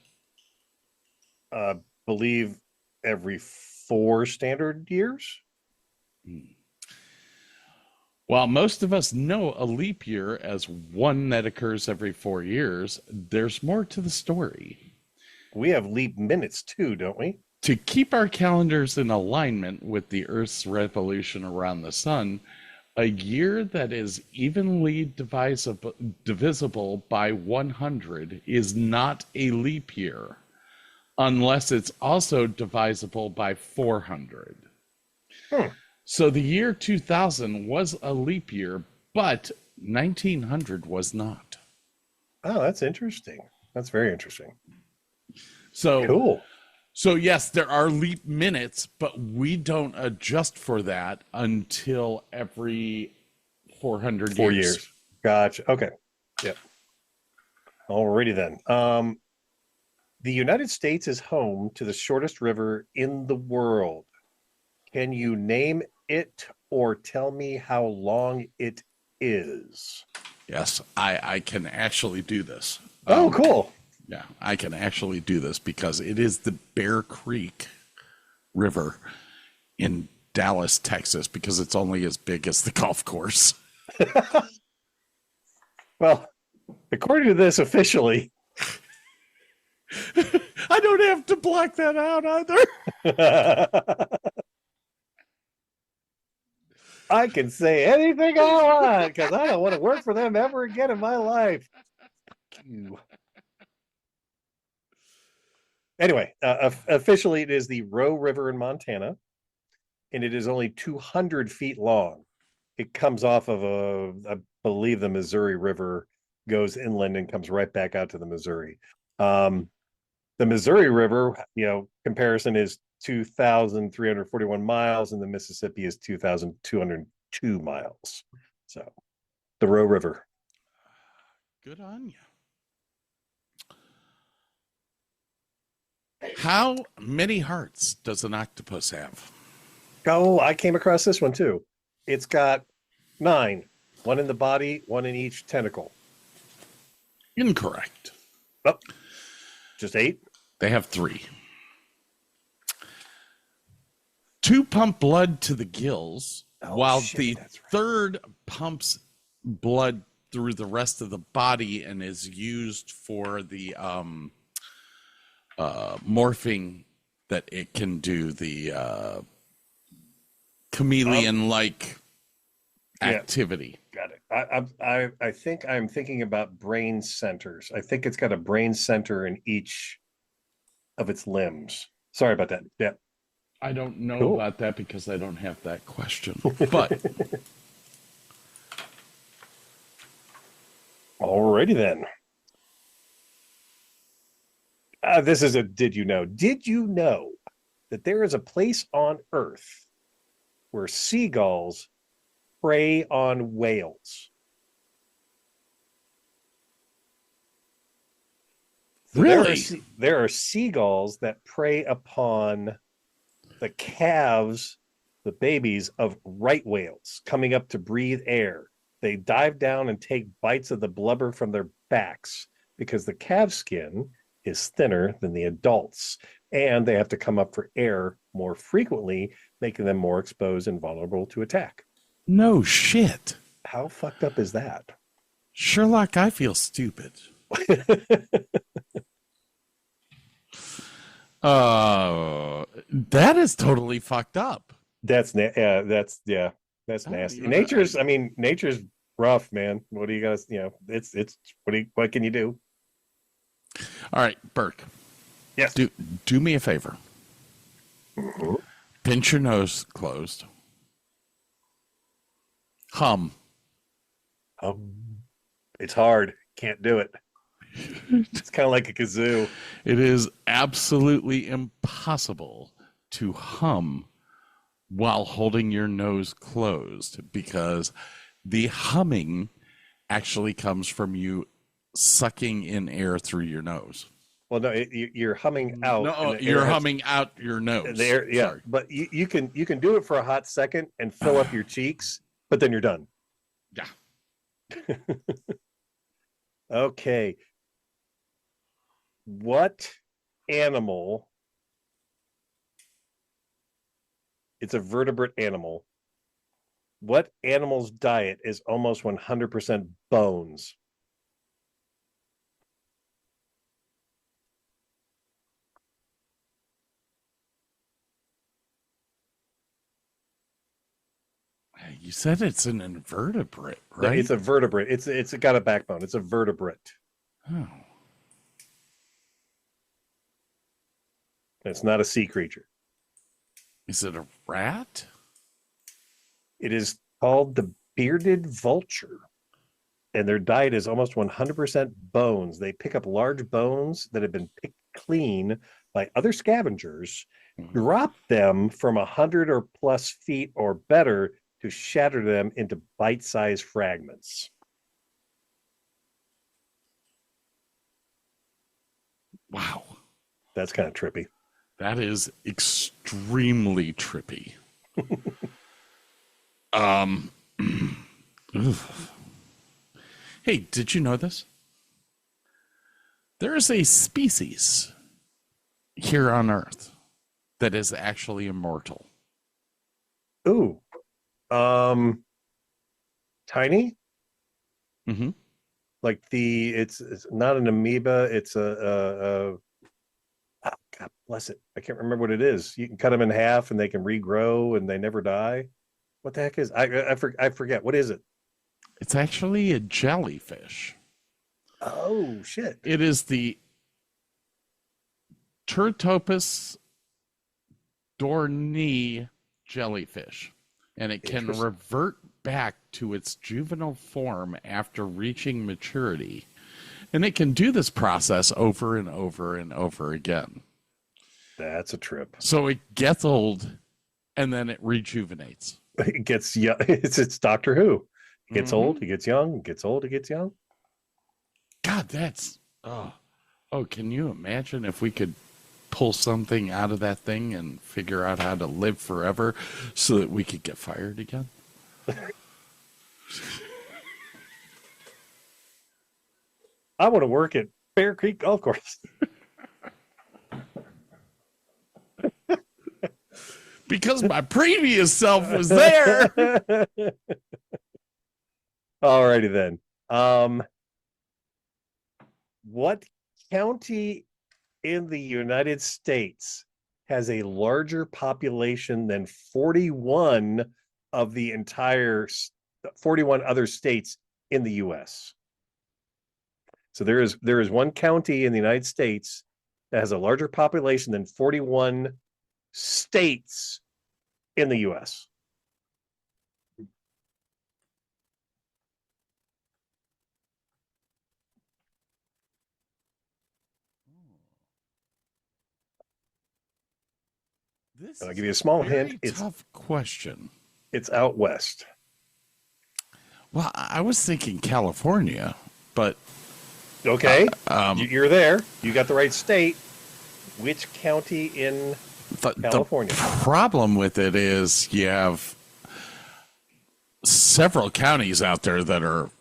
Believe every 4 standard years. While most of us know a leap year as one that occurs every 4 years, there's more to the story. We have leap minutes too, don't we? To keep our calendars in alignment with the Earth's revolution around the sun, a year that is evenly divisible by 100 is not a leap year, unless it's also divisible by 400. So the year 2000 was a leap year, but 1900 was not. Oh, that's interesting. That's very interesting. So cool. So yes, there are leap minutes, but we don't adjust for that until every 400 4 years. Gotcha. Okay. Yep. Alrighty then. The United States is home to the shortest river in the world. Can you name it or tell me how long it is? Yes, I can actually do this. Oh, cool. Yeah, I can actually do this because it is the Bear Creek River in Dallas, Texas, because it's only as big as the golf course. Well, according to this officially, I don't have to black that out either. I can say anything I want because I don't want to work for them ever again in my life. Anyway, officially it is the Roe River in Montana, and it is only 200 feet long. It comes off of I believe the Missouri River, goes inland and comes right back out to the Missouri. The Missouri River, comparison is 2,341 miles, and the Mississippi is 2,202 miles. So, the Roe River. Good on you. How many hearts does an octopus have? Oh, I came across this one too. It's got 9. 1 in the body, 1 in each tentacle. Incorrect. Oh, just 8? They have 3. 2 pump blood to the gills, while the third pumps blood through the rest of the body and is used for the morphing that it can do, the chameleon-like activity. Got it. I think I'm thinking about brain centers. I think it's got a brain center in each of its limbs. Sorry about that. Yeah. I don't know about that because I don't have that question. But alrighty then. This is a did you know? Did you know that there is a place on Earth where seagulls prey on whales? So really? There are seagulls that prey upon the calves, the babies of right whales coming up to breathe air. They dive down and take bites of the blubber from their backs because the calf skin is thinner than the adults, and they have to come up for air more frequently, making them more exposed and vulnerable to attack. No shit. How fucked up is that? Sherlock, I feel stupid. That is totally fucked up. That's nasty. Nature's rough, man. What do you guys, it's what can you do? All right, Burke. Yes. Do me a favor. Mm-hmm. Pinch your nose closed. Hum. It's hard. Can't do it. It's kind of like a kazoo. It is absolutely impossible to hum while holding your nose closed because the humming actually comes from you sucking in air through your nose. Well, no, you're humming out. No, you're humming out your nose. There, yeah. Sorry. But you can do it for a hot second and fill up your cheeks, but then you're done. Yeah. Okay. What animal? It's a vertebrate animal. What animal's diet is almost 100% bones? You said it's an invertebrate, right? No, it's a vertebrate. It's got a backbone. It's a vertebrate. Oh. It's not a sea creature. Is it a rat? It is called the bearded vulture. And their diet is almost 100% bones. They pick up large bones that have been picked clean by other scavengers, drop them from 100 or plus feet or better to shatter them into bite-sized fragments. Wow. That's kind of trippy. That is extremely trippy. Hey, did you know this? There is a species here on Earth that is actually immortal. Ooh. Tiny? Mm-hmm. Like it's not an amoeba, it's God bless it. I can't remember what it is. You can cut them in half and they can regrow and they never die. What the heck is I forget. What is it? It's actually a jellyfish. Oh shit. It is the Turtopus dorni jellyfish, and it can revert back to its juvenile form after reaching maturity. And it can do this process over and over and over again. That's a trip. So it gets old and then it rejuvenates. It gets young. It's Doctor Who. It gets old, it gets young, it gets old, it gets young. God, that's can you imagine if we could pull something out of that thing and figure out how to live forever so that we could get fired again? I want to work at Bear Creek Golf Course. Because my previous self was there. Alrighty then. What county in the United States has a larger population than 41 of the entire 41 other states in the US? So there is one county in the United States that has a larger population than 41 states in the US. This I'll is give you a small very hint. It's tough question. It's out west. Well, I was thinking California, but okay, you're there. You got the right state. Which county in California? The problem with it is you have several counties out there that are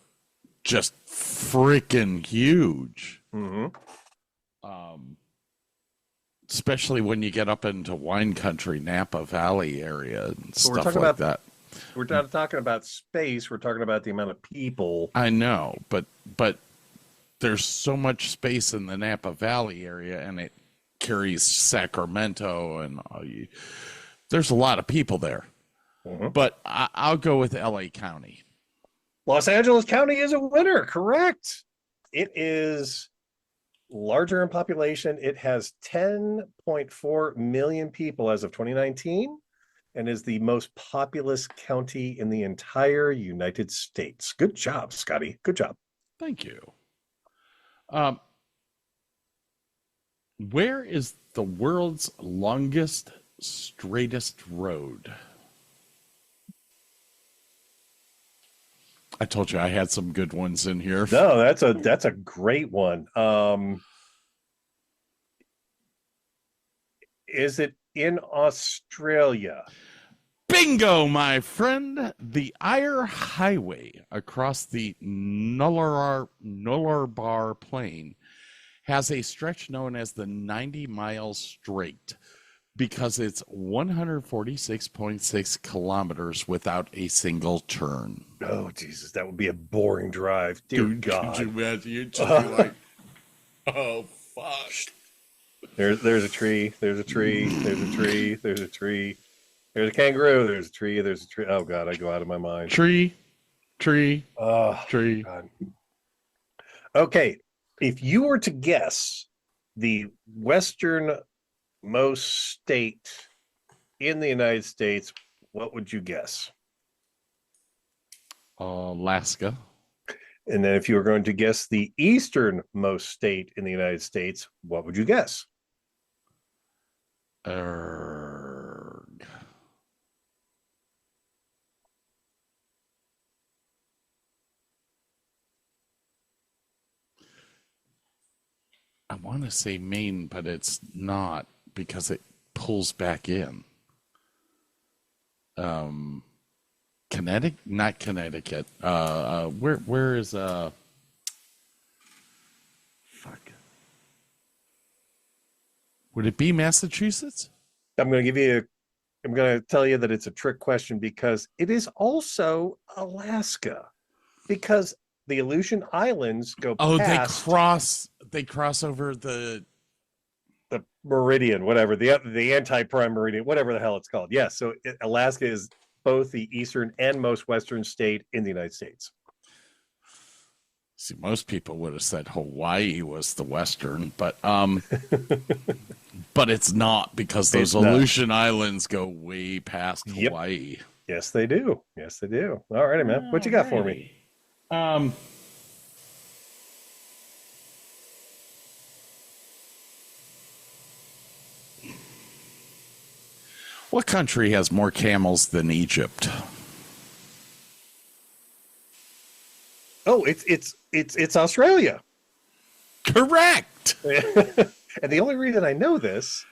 just freaking huge. Mm-hmm. Especially when you get up into wine country, Napa Valley area and So stuff like that. We're not talking about space. We're talking about the amount of people. I know, but there's so much space in the Napa Valley area, and it carries Sacramento, and there's a lot of people there. Mm-hmm. But I'll go with LA County. Los Angeles County is a winner. Correct. It is larger in population. It has 10.4 million people as of 2019 and is the most populous county in the entire United States. Good job, Scotty. Good job. Thank you. Where is the world's longest, straightest road? I told you I had some good ones in here. No, that's a great one. Is it in Australia? Bingo, my friend. The Eyre Highway across the Nullarbor Plain has a stretch known as the 90-mile straight because it's 146.6 kilometers without a single turn. Oh, Jesus, that would be a boring drive. Dear God. Could you imagine? You'd just be like, oh, fuck. There's a tree. There's a tree. There's a tree. There's a tree. There's a kangaroo. There's a tree. There's a tree. Oh, God, I go out of my mind. Tree. Oh, tree. God. Okay. If you were to guess the westernmost state in the United States, what would you guess? Alaska. And then if you were going to guess the easternmost state in the United States, what would you guess? I want to say Maine, but it's not because it pulls back in. Connecticut, not Connecticut. Where is fuck? Would it be Massachusetts? I'm going to tell you that it's a trick question because it is also Alaska, because the Aleutian Islands go past. They cross over the meridian, whatever, the anti-prime meridian, whatever the hell it's called. Yes, so Alaska is both the eastern and most western state in the United States. See, most people would have said Hawaii was the western, but but it's not, because those Aleutian Islands go way past Hawaii. Yes, they do. Yes, they do. All righty, man. What you got for me? What country has more camels than Egypt? Oh, it's Australia. Correct. And the only reason I know this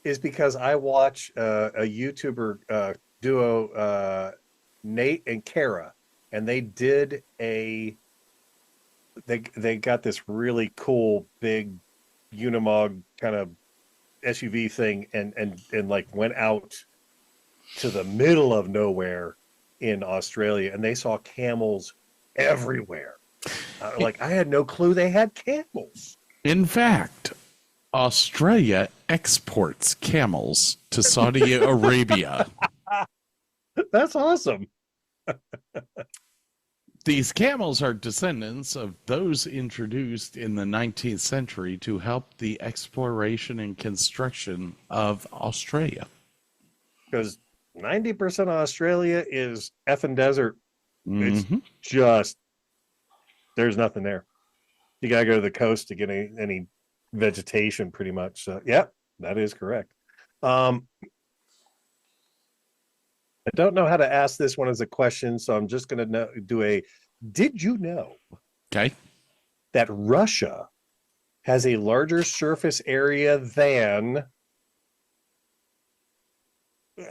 is because I watch a YouTuber duo, Nate and Kara, and they did they got this really cool big Unimog kind of SUV thing and like went out to the middle of nowhere in Australia, and they saw camels everywhere. Like, I had no clue they had camels. In fact, Australia exports camels to Saudi Arabia. That's awesome. These camels are descendants of those introduced in the 19th century to help the exploration and construction of Australia. Because 90% of Australia is effing desert. It's Mm-hmm. just, there's nothing there. You got to go to the coast to get any vegetation pretty much. So, yep, that is correct. I don't know how to ask this one as a question, so I'm just going to do a, did you know that Russia has a larger surface area than,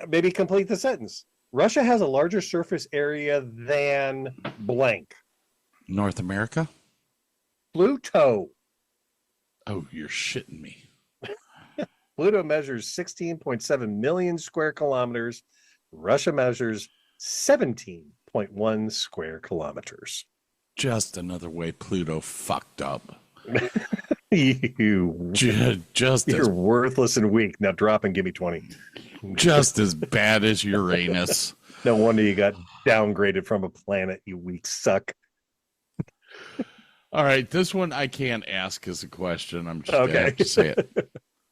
maybe complete the sentence. Russia has a larger surface area than blank. North America? Pluto. Oh, you're shitting me. Pluto measures 16.7 million square kilometers. Russia measures 17.1 square kilometers. Just another way Pluto fucked up. You're worthless and weak. Now drop and give me 20. Just as bad as Uranus. No wonder you got downgraded from a planet, you weak suck. All right, this one I can't ask as a question. I'm just going to have to say it.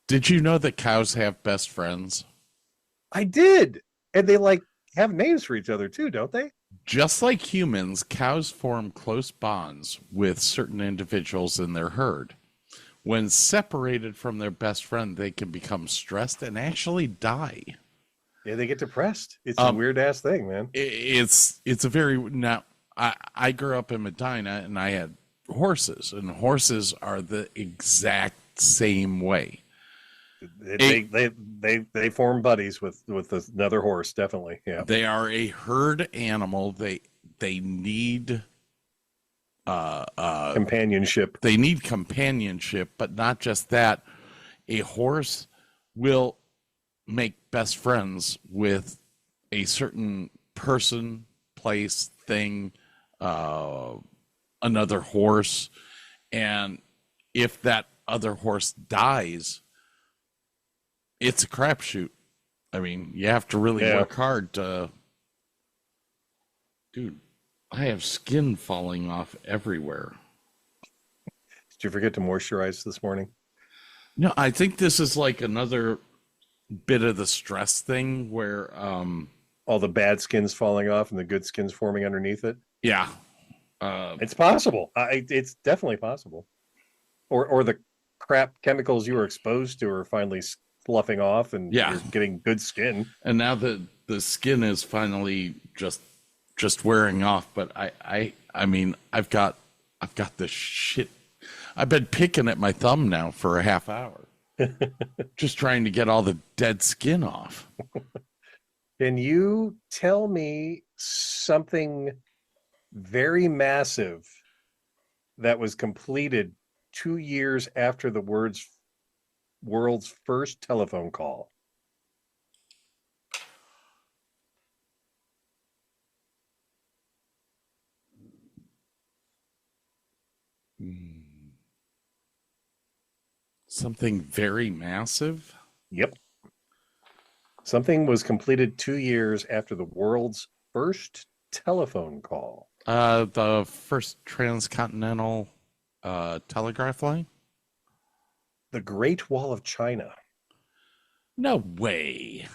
Did you know that cows have best friends? I did. And they have names for each other too, don't they? Just like humans, cows form close bonds with certain individuals in their herd. When separated from their best friend, they can become stressed and actually die. Yeah, they get depressed. It's a weird ass thing, man. It's a very, now I grew up in Medina and I had horses, and horses are the exact same way. They form buddies with another horse, definitely. Yeah, they are a herd animal. They need companionship. They need companionship, but not just that. A horse will make best friends with a certain person, place, thing, another horse, and if that other horse dies, it's a crapshoot. I mean, you have to really work hard to... Dude, I have skin falling off everywhere. Did you forget to moisturize this morning? No, I think this is like another bit of the stress thing where... all the bad skin's falling off and the good skin's forming underneath it? Yeah. It's possible. It's definitely possible. Or the crap chemicals you were exposed to are finally fluffing off and you're getting good skin. And now the skin is finally just wearing off. But I mean, I've got this shit. I've been picking at my thumb now for a half hour, just trying to get all the dead skin off. Can you tell me something very massive that was completed 2 years after the world's first telephone call? Something very massive? Yep. Something was completed 2 years after the world's first telephone call. The first transcontinental telegraph line? The Great Wall of China. No way.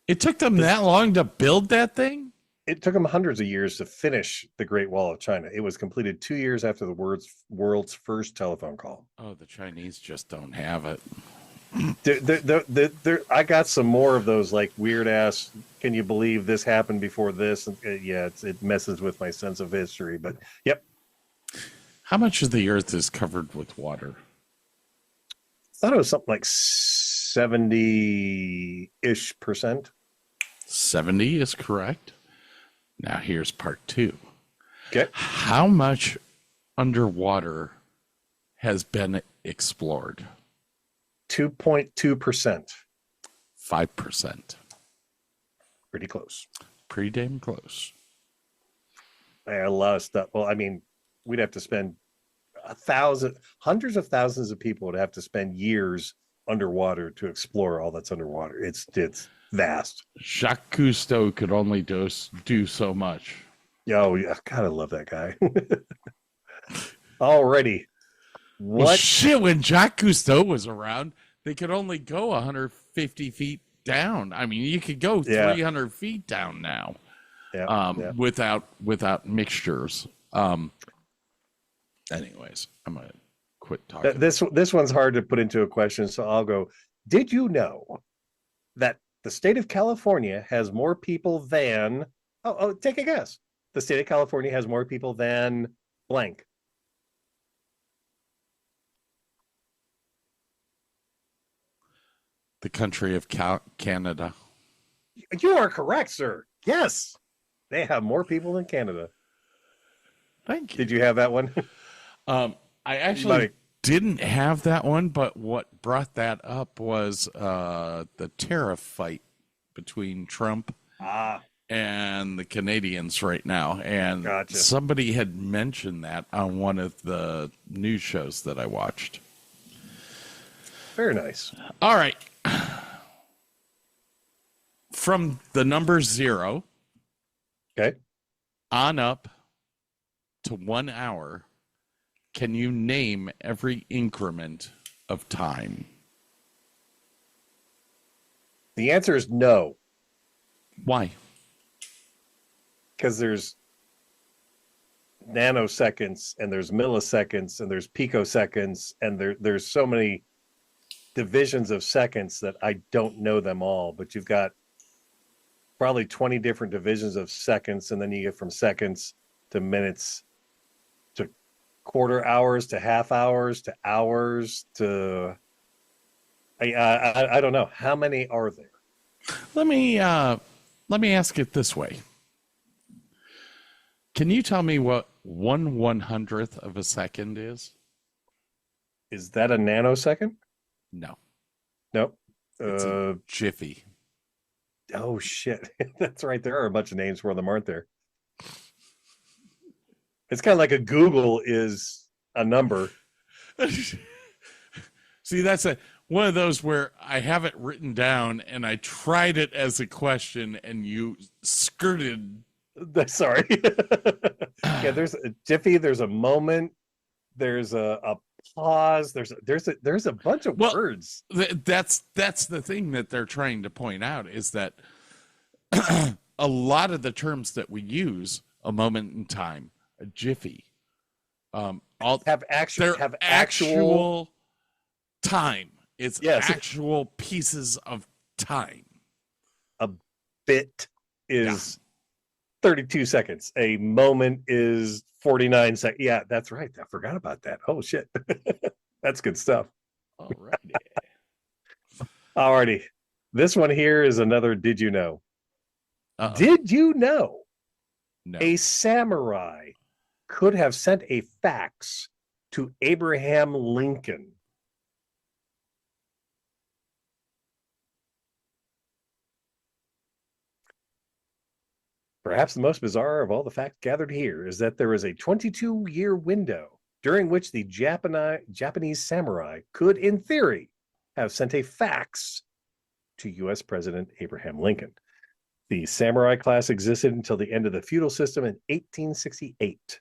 It took them that long to build that thing? It took them hundreds of years to finish the Great Wall of China. It was completed 2 years after the world's first telephone call. Oh, the Chinese just don't have it. I got some more of those like weird ass. Can you believe this happened before this? And, it messes with my sense of history. But yep. How much of the Earth is covered with water? I thought it was something like 70-ish%. 70 is correct. Now here's part 2. Okay. How much underwater has been explored? 2.2%. 5%. Pretty close. Pretty damn close. A lot of stuff. Well, I mean, we'd have to spend hundreds of thousands of people would have to spend years underwater to explore all that's underwater. It's vast. Jacques Cousteau could only do so much. Oh yeah, God, I love that guy. Already. What? Well, shit, when Jacques Cousteau was around, they could only go 150 feet down. I mean, you could go 300 feet down now. Without mixtures. Anyways, I'm gonna quit talking. This one's hard to put into a question, so I'll go. Did you know that the state of California has more people than? Oh, take a guess. The state of California has more people than blank. The country of Canada. You are correct, sir. Yes, they have more people than Canada. Thank you. Did you have that one? I actually didn't have that one, but what brought that up was the tariff fight between Trump and the Canadians right now. And somebody had mentioned that on one of the news shows that I watched. Very nice. All right. From the number 0 on up to 1 hour, can you name every increment of time? The answer is no. Why? Because there's nanoseconds and there's milliseconds and there's picoseconds and there's so many divisions of seconds that I don't know them all, but you've got probably 20 different divisions of seconds, and then you get from seconds to minutes to quarter hours to half hours to hours to I don't know. How many are there? Let me ask it this way. Can you tell me what 1/100th of a second is? Is that a nanosecond? No. Nope. It's a jiffy. Oh shit. That's right. There are a bunch of names for them, aren't there? It's kind of like a Google is a number. See, that's one of those where I have it written down and I tried it as a question and you skirted. Sorry. Yeah, there's a jiffy, there's a moment, there's a pause, there's a bunch of words. That's the thing that they're trying to point out is that a lot of the terms that we use, a moment in time, a jiffy, have actual time. It's actual pieces of time. A bit is 32 seconds. A moment is 49 seconds. Yeah, that's right. I forgot about that. Oh shit. That's good stuff. Alrighty. This one here is another did you know? Did you know a samurai could have sent a fax to Abraham Lincoln? Perhaps the most bizarre of all the facts gathered here is that there is a 22-year window during which the Japanese samurai could, in theory, have sent a fax to U.S. President Abraham Lincoln. The samurai class existed until the end of the feudal system in 1868.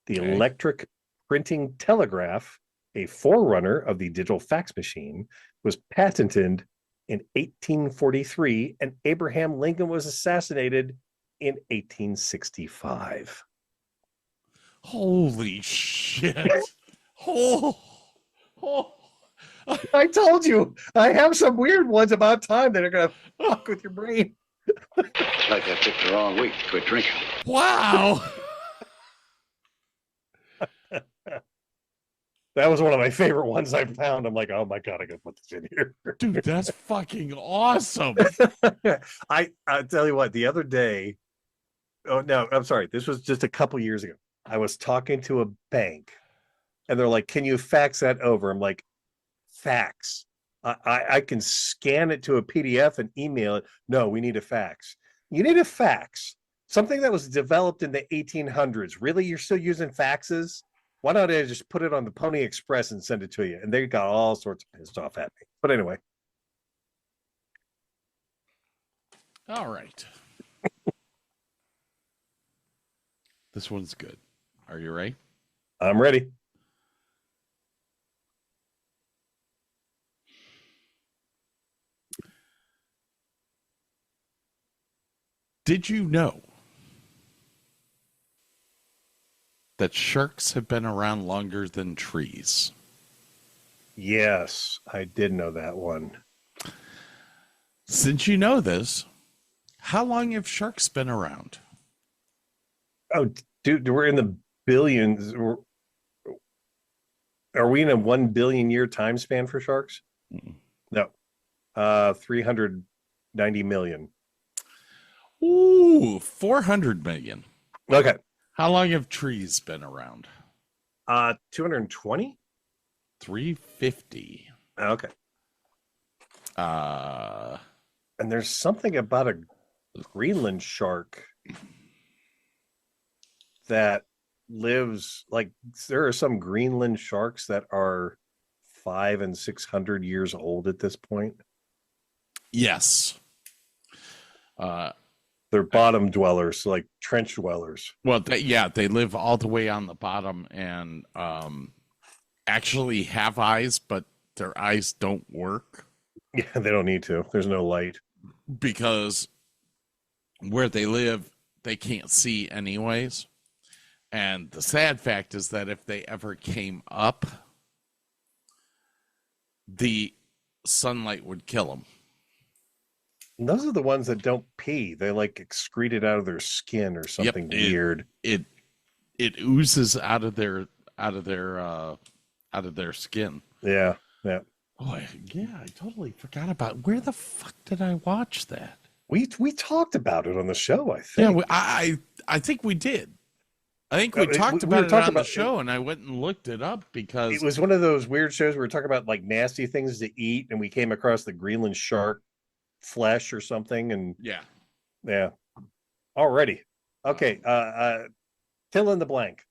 The electric printing telegraph, a forerunner of the digital fax machine, was patented in 1843, and Abraham Lincoln was assassinated in 1865. Holy shit. I told you, I have some weird ones about time that are going to fuck with your brain. It's like I picked the wrong week to quit drinking. Wow. That was one of my favorite ones I found. I'm like, oh my God, I got to put this in here. Dude, that's fucking awesome. I'll tell you what, the other day, oh no, I'm sorry. This was just a couple years ago. I was talking to a bank and they're like, can you fax that over? I'm like, fax. I can scan it to a PDF and email it. No, we need a fax. You need a fax Something that was developed in the 1800s. Really, you're still using faxes? Why don't I just put it on the Pony Express and send it to you? And they got all sorts of pissed off at me. But anyway. All right. This one's good. Are you ready? I'm ready. Did you know that sharks have been around longer than trees? Yes, I did know that one. Since you know this, how long have sharks been around? Oh, dude, we're in the billions. Are we in a 1 billion year time span for sharks? Mm-mm. No. 390 million. Ooh, 400 million. Okay. How long have trees been around? 220? 350. Okay. And there's something about a Greenland shark that lives, like, there are some Greenland sharks that are 500 and 600 years old at this point. Yes. They're bottom dwellers, like trench dwellers. Well, they live all the way on the bottom and actually have eyes, but their eyes don't work. Yeah, they don't need to. There's no light. Because where they live, they can't see anyways. And the sad fact is that if they ever came up, the sunlight would kill them. And those are the ones that don't pee. They like excrete it out of their skin or something weird. It oozes out of their skin. Yeah. Boy, yeah, I totally forgot about. Where the fuck did I watch that? We talked about it on the show, I think. Yeah, I think we did. I think we talked about it on the show, and I went and looked it up because it was one of those weird shows where we were talking about like nasty things to eat, and we came across the Greenland shark flesh or something, and yeah. Alrighty. Okay. Fill in the blank.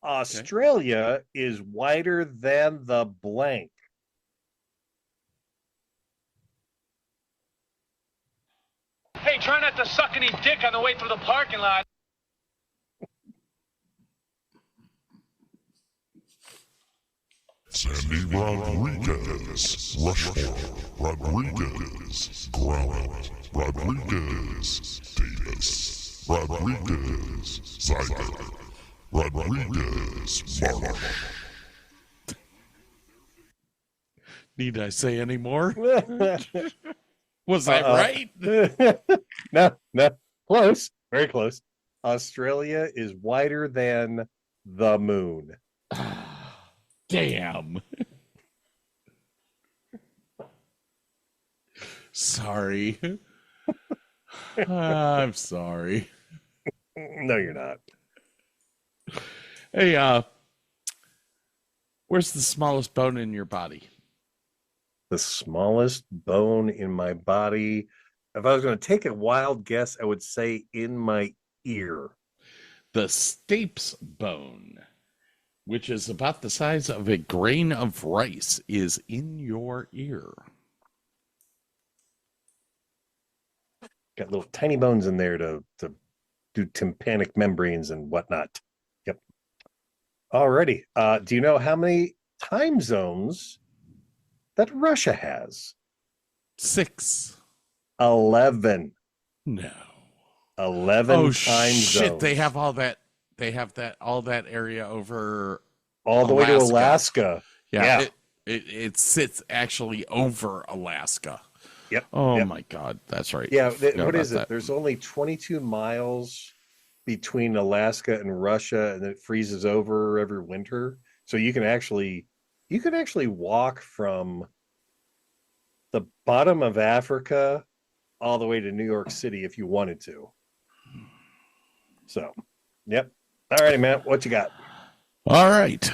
Australia is wider than the blank. Hey, try not to suck any dick on the way through the parking lot. Sandy Rodriguez, Rushmore, Rodriguez, Grant, Rodriguez, Davis, Rodriguez, Zyger, Rodriguez, Marsh. Need I say any more? Was that right? No. Close. Very close. Australia is wider than the moon. Damn. Sorry. I'm sorry. No, you're not. Hey, where's the smallest bone in your body? The smallest bone in my body. If I was going to take a wild guess, I would say in my ear. The stapes bone, which is about the size of a grain of rice, is in your ear. Got little tiny bones in there to do tympanic membranes and whatnot. Yep. Alrighty. Do you know how many time zones that Russia has? 6. 11. No. 11 time shit, zones. they have all that. They have all that area over all the way to Alaska. Yeah. It sits actually over Alaska. Yep. Oh my God, that's right. Yeah. What is it? There's only 22 miles between Alaska and Russia, and it freezes over every winter. So you can actually walk from the bottom of Africa all the way to New York City if you wanted to. So, yep. All righty, man. What you got? All right.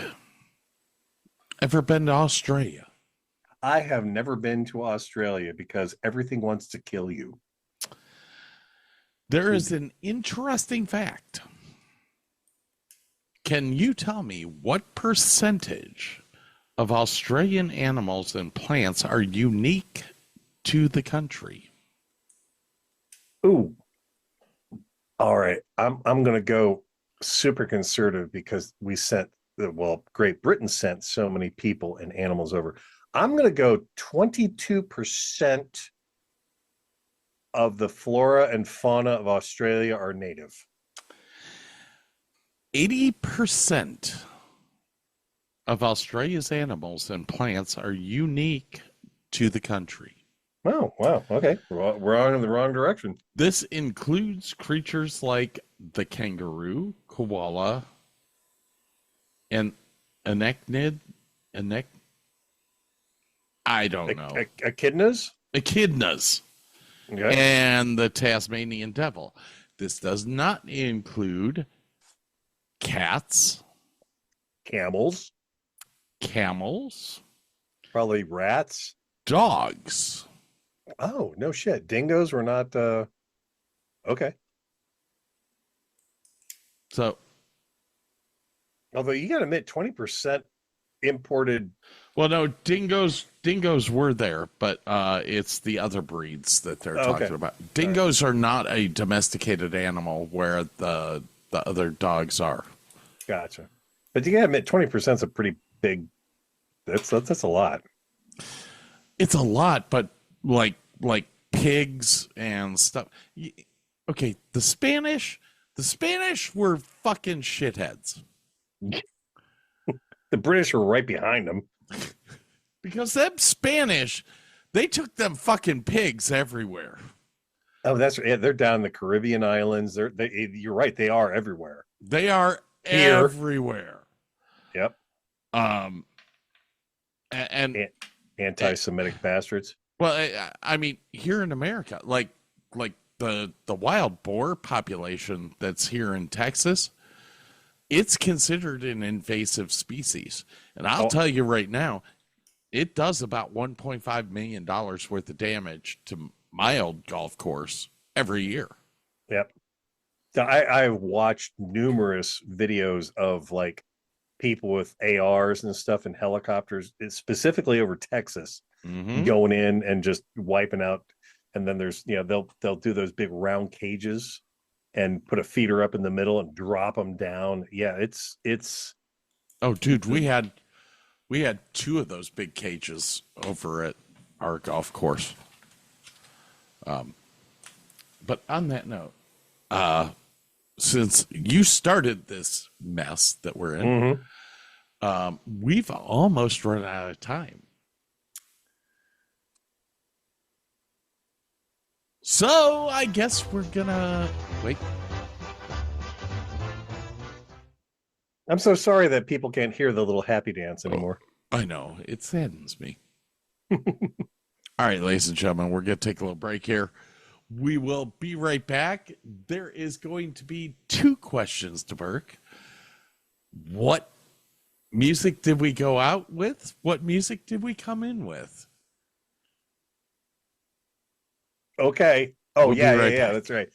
Ever been to Australia? I have never been to Australia because everything wants to kill you. There is an interesting fact. Can you tell me what percentage of Australian animals and plants are unique to the country? Ooh. All right. I'm going to go super conservative because Great Britain sent so many people and animals over. I'm going to go 22% of the flora and fauna of Australia are native. 80% of Australia's animals and plants are unique to the country. Oh, wow. Okay. We're on in the wrong direction. This includes creatures like the kangaroo, koala, and echidnas. I don't know. Echidnas? Echidnas. Okay. And the Tasmanian devil. This does not include cats, camels, probably rats, dogs. Oh, no shit. Dingoes were not okay. So, although you got to admit 20% imported. Well, no, dingoes were there, but it's the other breeds that they're talking about. Dingoes are not a domesticated animal where the other dogs are. Gotcha. But you got to admit 20% is a pretty big. That's a lot. It's a lot, but like pigs and stuff. Okay, the Spanish were fucking shitheads. The British were right behind them. Because them Spanish, they took them fucking pigs everywhere. Oh, they're down the Caribbean islands. You're right, they are everywhere. They are everywhere. Yep. And anti-Semitic bastards. Well, I mean, here in America, like the wild boar population that's here in Texas, it's considered an invasive species. And I'll tell you right now, it does about $1.5 million worth of damage to my old golf course every year. Yep. I've watched numerous videos of like people with ARs and stuff and helicopters, specifically over Texas, going in and just wiping out. And then there's, they'll do those big round cages and put a feeder up in the middle and drop them down. Yeah, it's. Oh, dude, we had 2 of those big cages over at our golf course. But on that note, since you started this mess that we're in, we've almost run out of time. So I guess we're gonna wait. I'm so sorry that people can't hear the little happy dance anymore. I know, it saddens me. All right, ladies and gentlemen, we're going to take a little break here. We will be right back. There is going to be 2 questions to Burke. What music did we go out with? What music did we come in with? Okay. Oh, we'll yeah, that's right.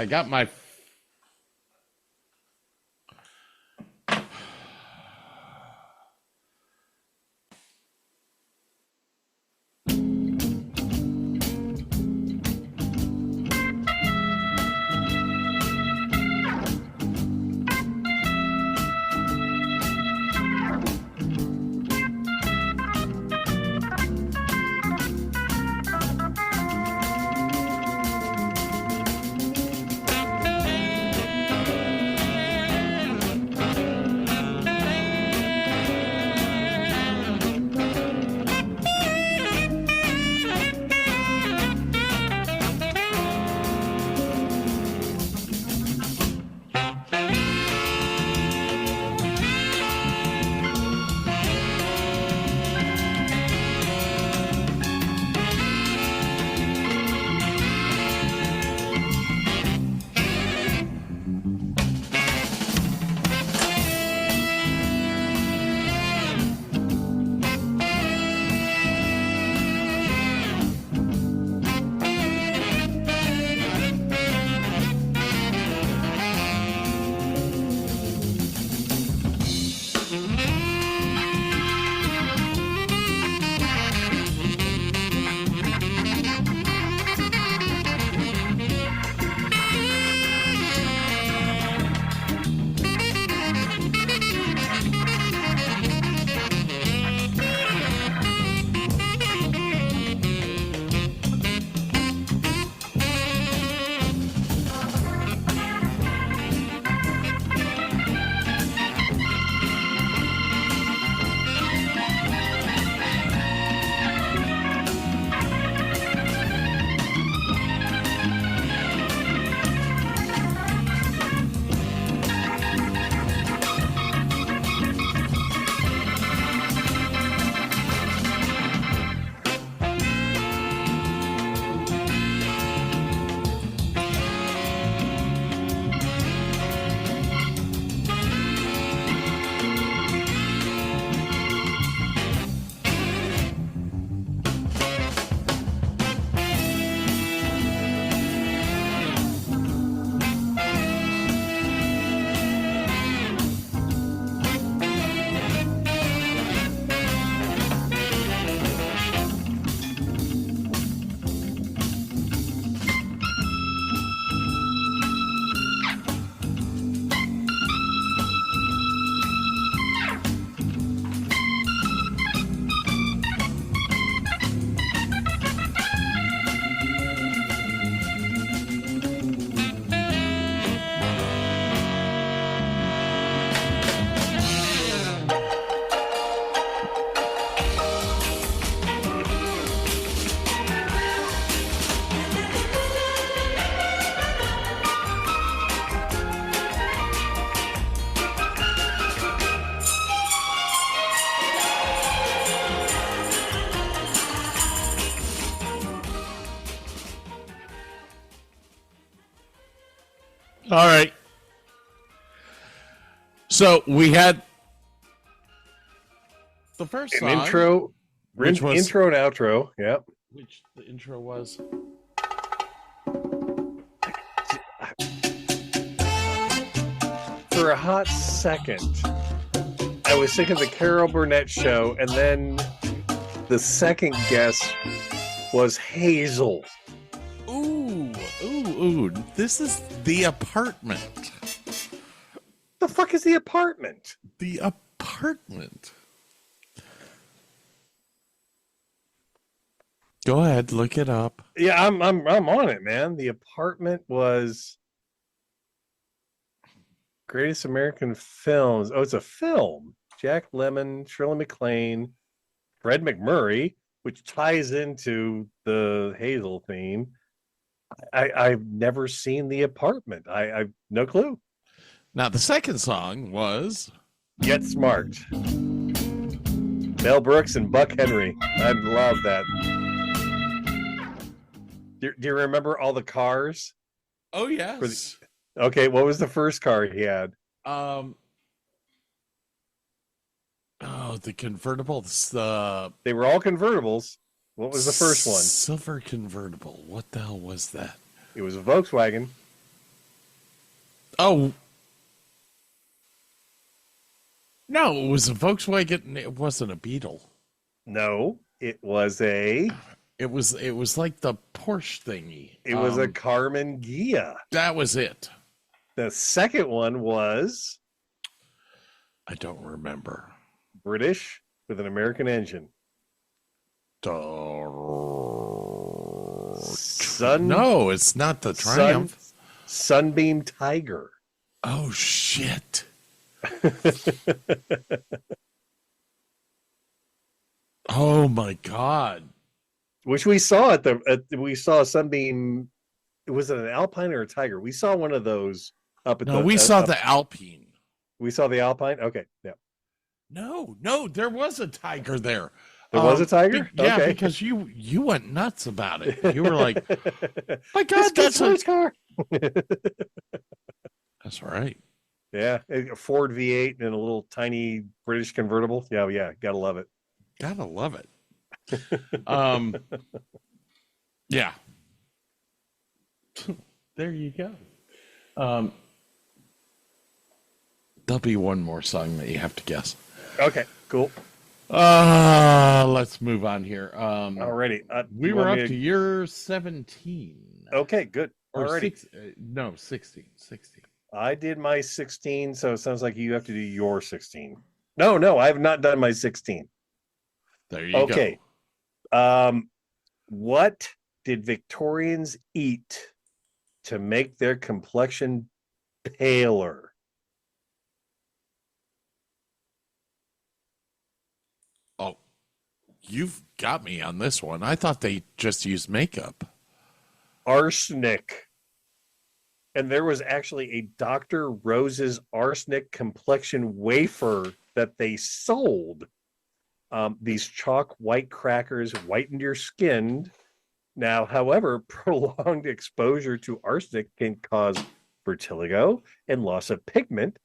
I got my. All right. So we had the first song, intro, which was intro and outro. Yep. Which the intro was. For a hot second, I was thinking the Carol Burnett show, and then the second guess was Hazel. Ooh. This is The Apartment. The fuck is The Apartment? The Apartment. Go ahead, look it up. Yeah, I'm on it, man. The Apartment was Greatest American Films. Oh, it's a film. Jack Lemmon, Shirley MacLaine, Fred McMurray, which ties into the Hazel theme. I've never seen The Apartment. I've no clue. Now, the second song was Get Smart. Mel Brooks and Buck Henry. I love that. Do you remember all the cars? Oh, yes. Okay, what was the first car he had? The convertible. They were all convertibles. What was the first one? Silver convertible. What the hell was that? It was a Volkswagen. Oh. No, it was a Volkswagen. It wasn't a Beetle. No, it was a. It was like the Porsche thingy. It was a Carmen Ghia. That was it. The second one was. I don't remember. British with an American engine. No, it's not the Triumph. Sunbeam Tiger. Oh shit. Oh my god. Which we saw we saw Sunbeam. Was it an Alpine or a Tiger? We saw one of those up at No, we saw the Alpine. We saw the Alpine? Okay, yeah. No, there was a Tiger there. There was a Tiger? Yeah, okay. because you went nuts about it. You were like, my God, that's a car. That's right. Yeah, a Ford V8 and a little tiny British convertible. Yeah, gotta love it. Gotta love it. Yeah. There you go. There'll be one more song that you have to guess. Okay, cool. Let's move on here. Alrighty. We were up to year 17. Okay, good. Or Alrighty. 16. I did my 16, so it sounds like you have to do your 16. No, I have not done my 16. There you go. Okay. What did Victorians eat to make their complexion paler? Oh, you've got me on this one. I thought they just used makeup. Arsenic. And there was actually a Dr. Rose's arsenic complexion wafer that they sold. These chalk white crackers whitened your skin. Now, however, prolonged exposure to arsenic can cause vertigo and loss of pigment,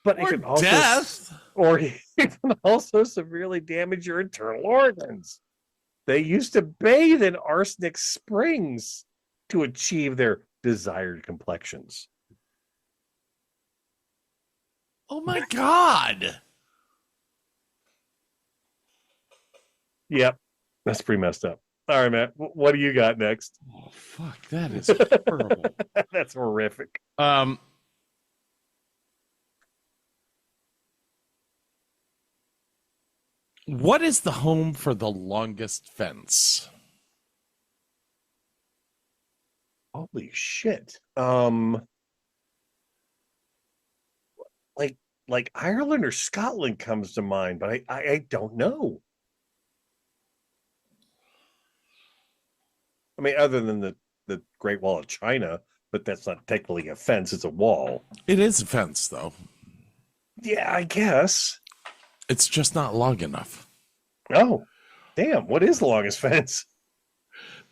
but it can also death, or it can also severely damage your internal organs. They used to bathe in arsenic springs to achieve their desired complexions. Oh my God. Yep, that's pretty messed up. All right, Matt, what do you got next? Oh, fuck, that is horrible. That's horrific. What is the home for the longest fence? Holy shit. Like Ireland or Scotland comes to mind, but I don't know. I mean, other than the Great Wall of China, but that's not technically a fence, it's a wall. It is a fence, though. Yeah, I guess. It's just not long enough. Oh, damn. What is the longest fence?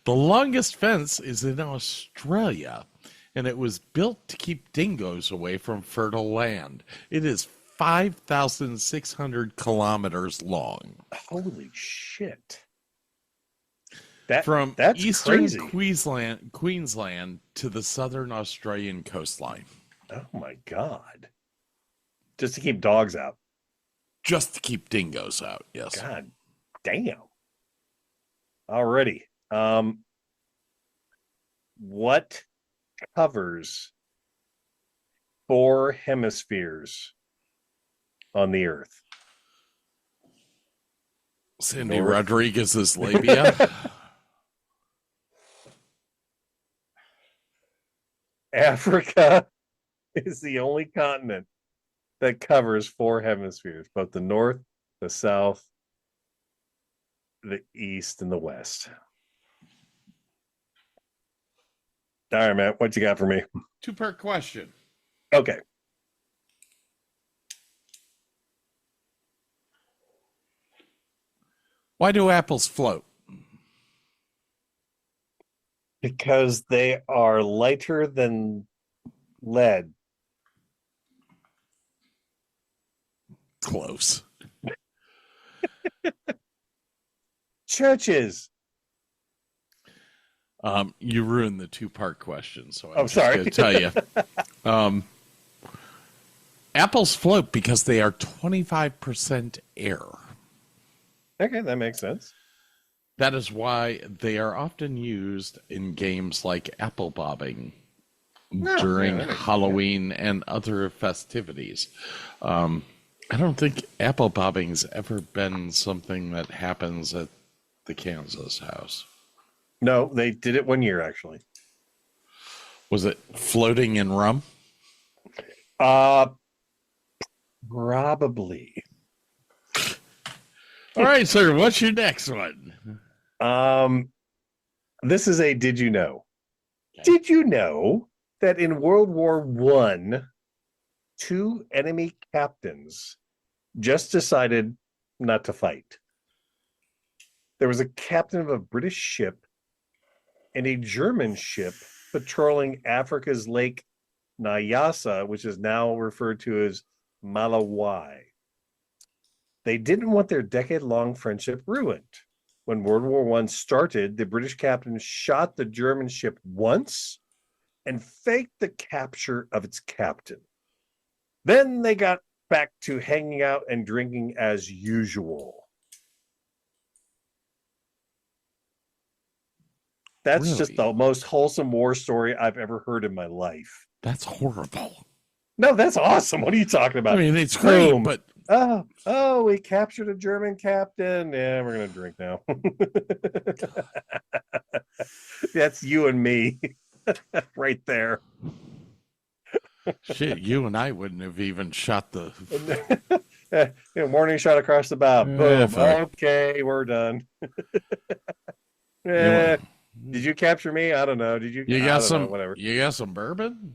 The longest fence is in Australia, and it was built to keep dingoes away from fertile land. It is 5,600 kilometers long. Holy shit. From that's eastern crazy. Queensland to the southern Australian coastline. Oh my God. Just to keep dogs out. Just to keep dingoes out, yes. God damn. Alrighty. What covers 4 hemispheres on the Earth? Cindy Rodriguez's labia. Africa is the only continent that covers 4 hemispheres, both the north, the south, the east, and the west. All right, Matt, what you got for me? 2-part question. Okay. Why do apples float? Because they are lighter than lead. Close. Churches. You ruined the 2-part question, so I'm sorry going to tell you. Apples float because they are 25% air. Okay, that makes sense. That is why they are often used in games like apple bobbing during Halloween and other festivities. I don't think apple bobbing's ever been something that happens at the Kansas house. No, they did it one year, actually. Was it floating in rum? Probably. All right, sir. What's your next one? This is a did you know? Okay. Did you know that in World War I, 2 enemy captains just decided not to fight? There was a captain of a British ship and a German ship patrolling Africa's Lake Nyasa, which is now referred to as Malawi. They didn't want their decade-long friendship ruined. When World War I started, the British captain shot the German ship once and faked the capture of its captain. Then they got back to hanging out and drinking as usual. That's really? Just the most wholesome war story I've ever heard in my life. That's horrible. No, that's awesome. What are you talking about? I mean, it's great, but... Oh, we captured a German captain. Yeah, we're going to drink now. That's you and me right there. Shit, you and I wouldn't have even shot the... Warning shot across the bow. Boom. Okay, we're done. Did you capture me? I don't know. Did you? You got some? Whatever. You got some bourbon?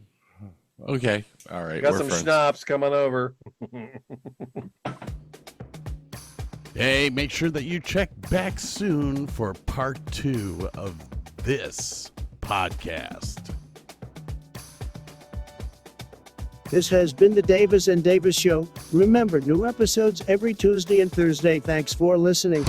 Okay, all right. Got some schnapps. Come on over. Hey, make sure that you check back soon for part 2 of this podcast. This has been the Davis and Davis Show. Remember, new episodes every Tuesday and Thursday. Thanks for listening.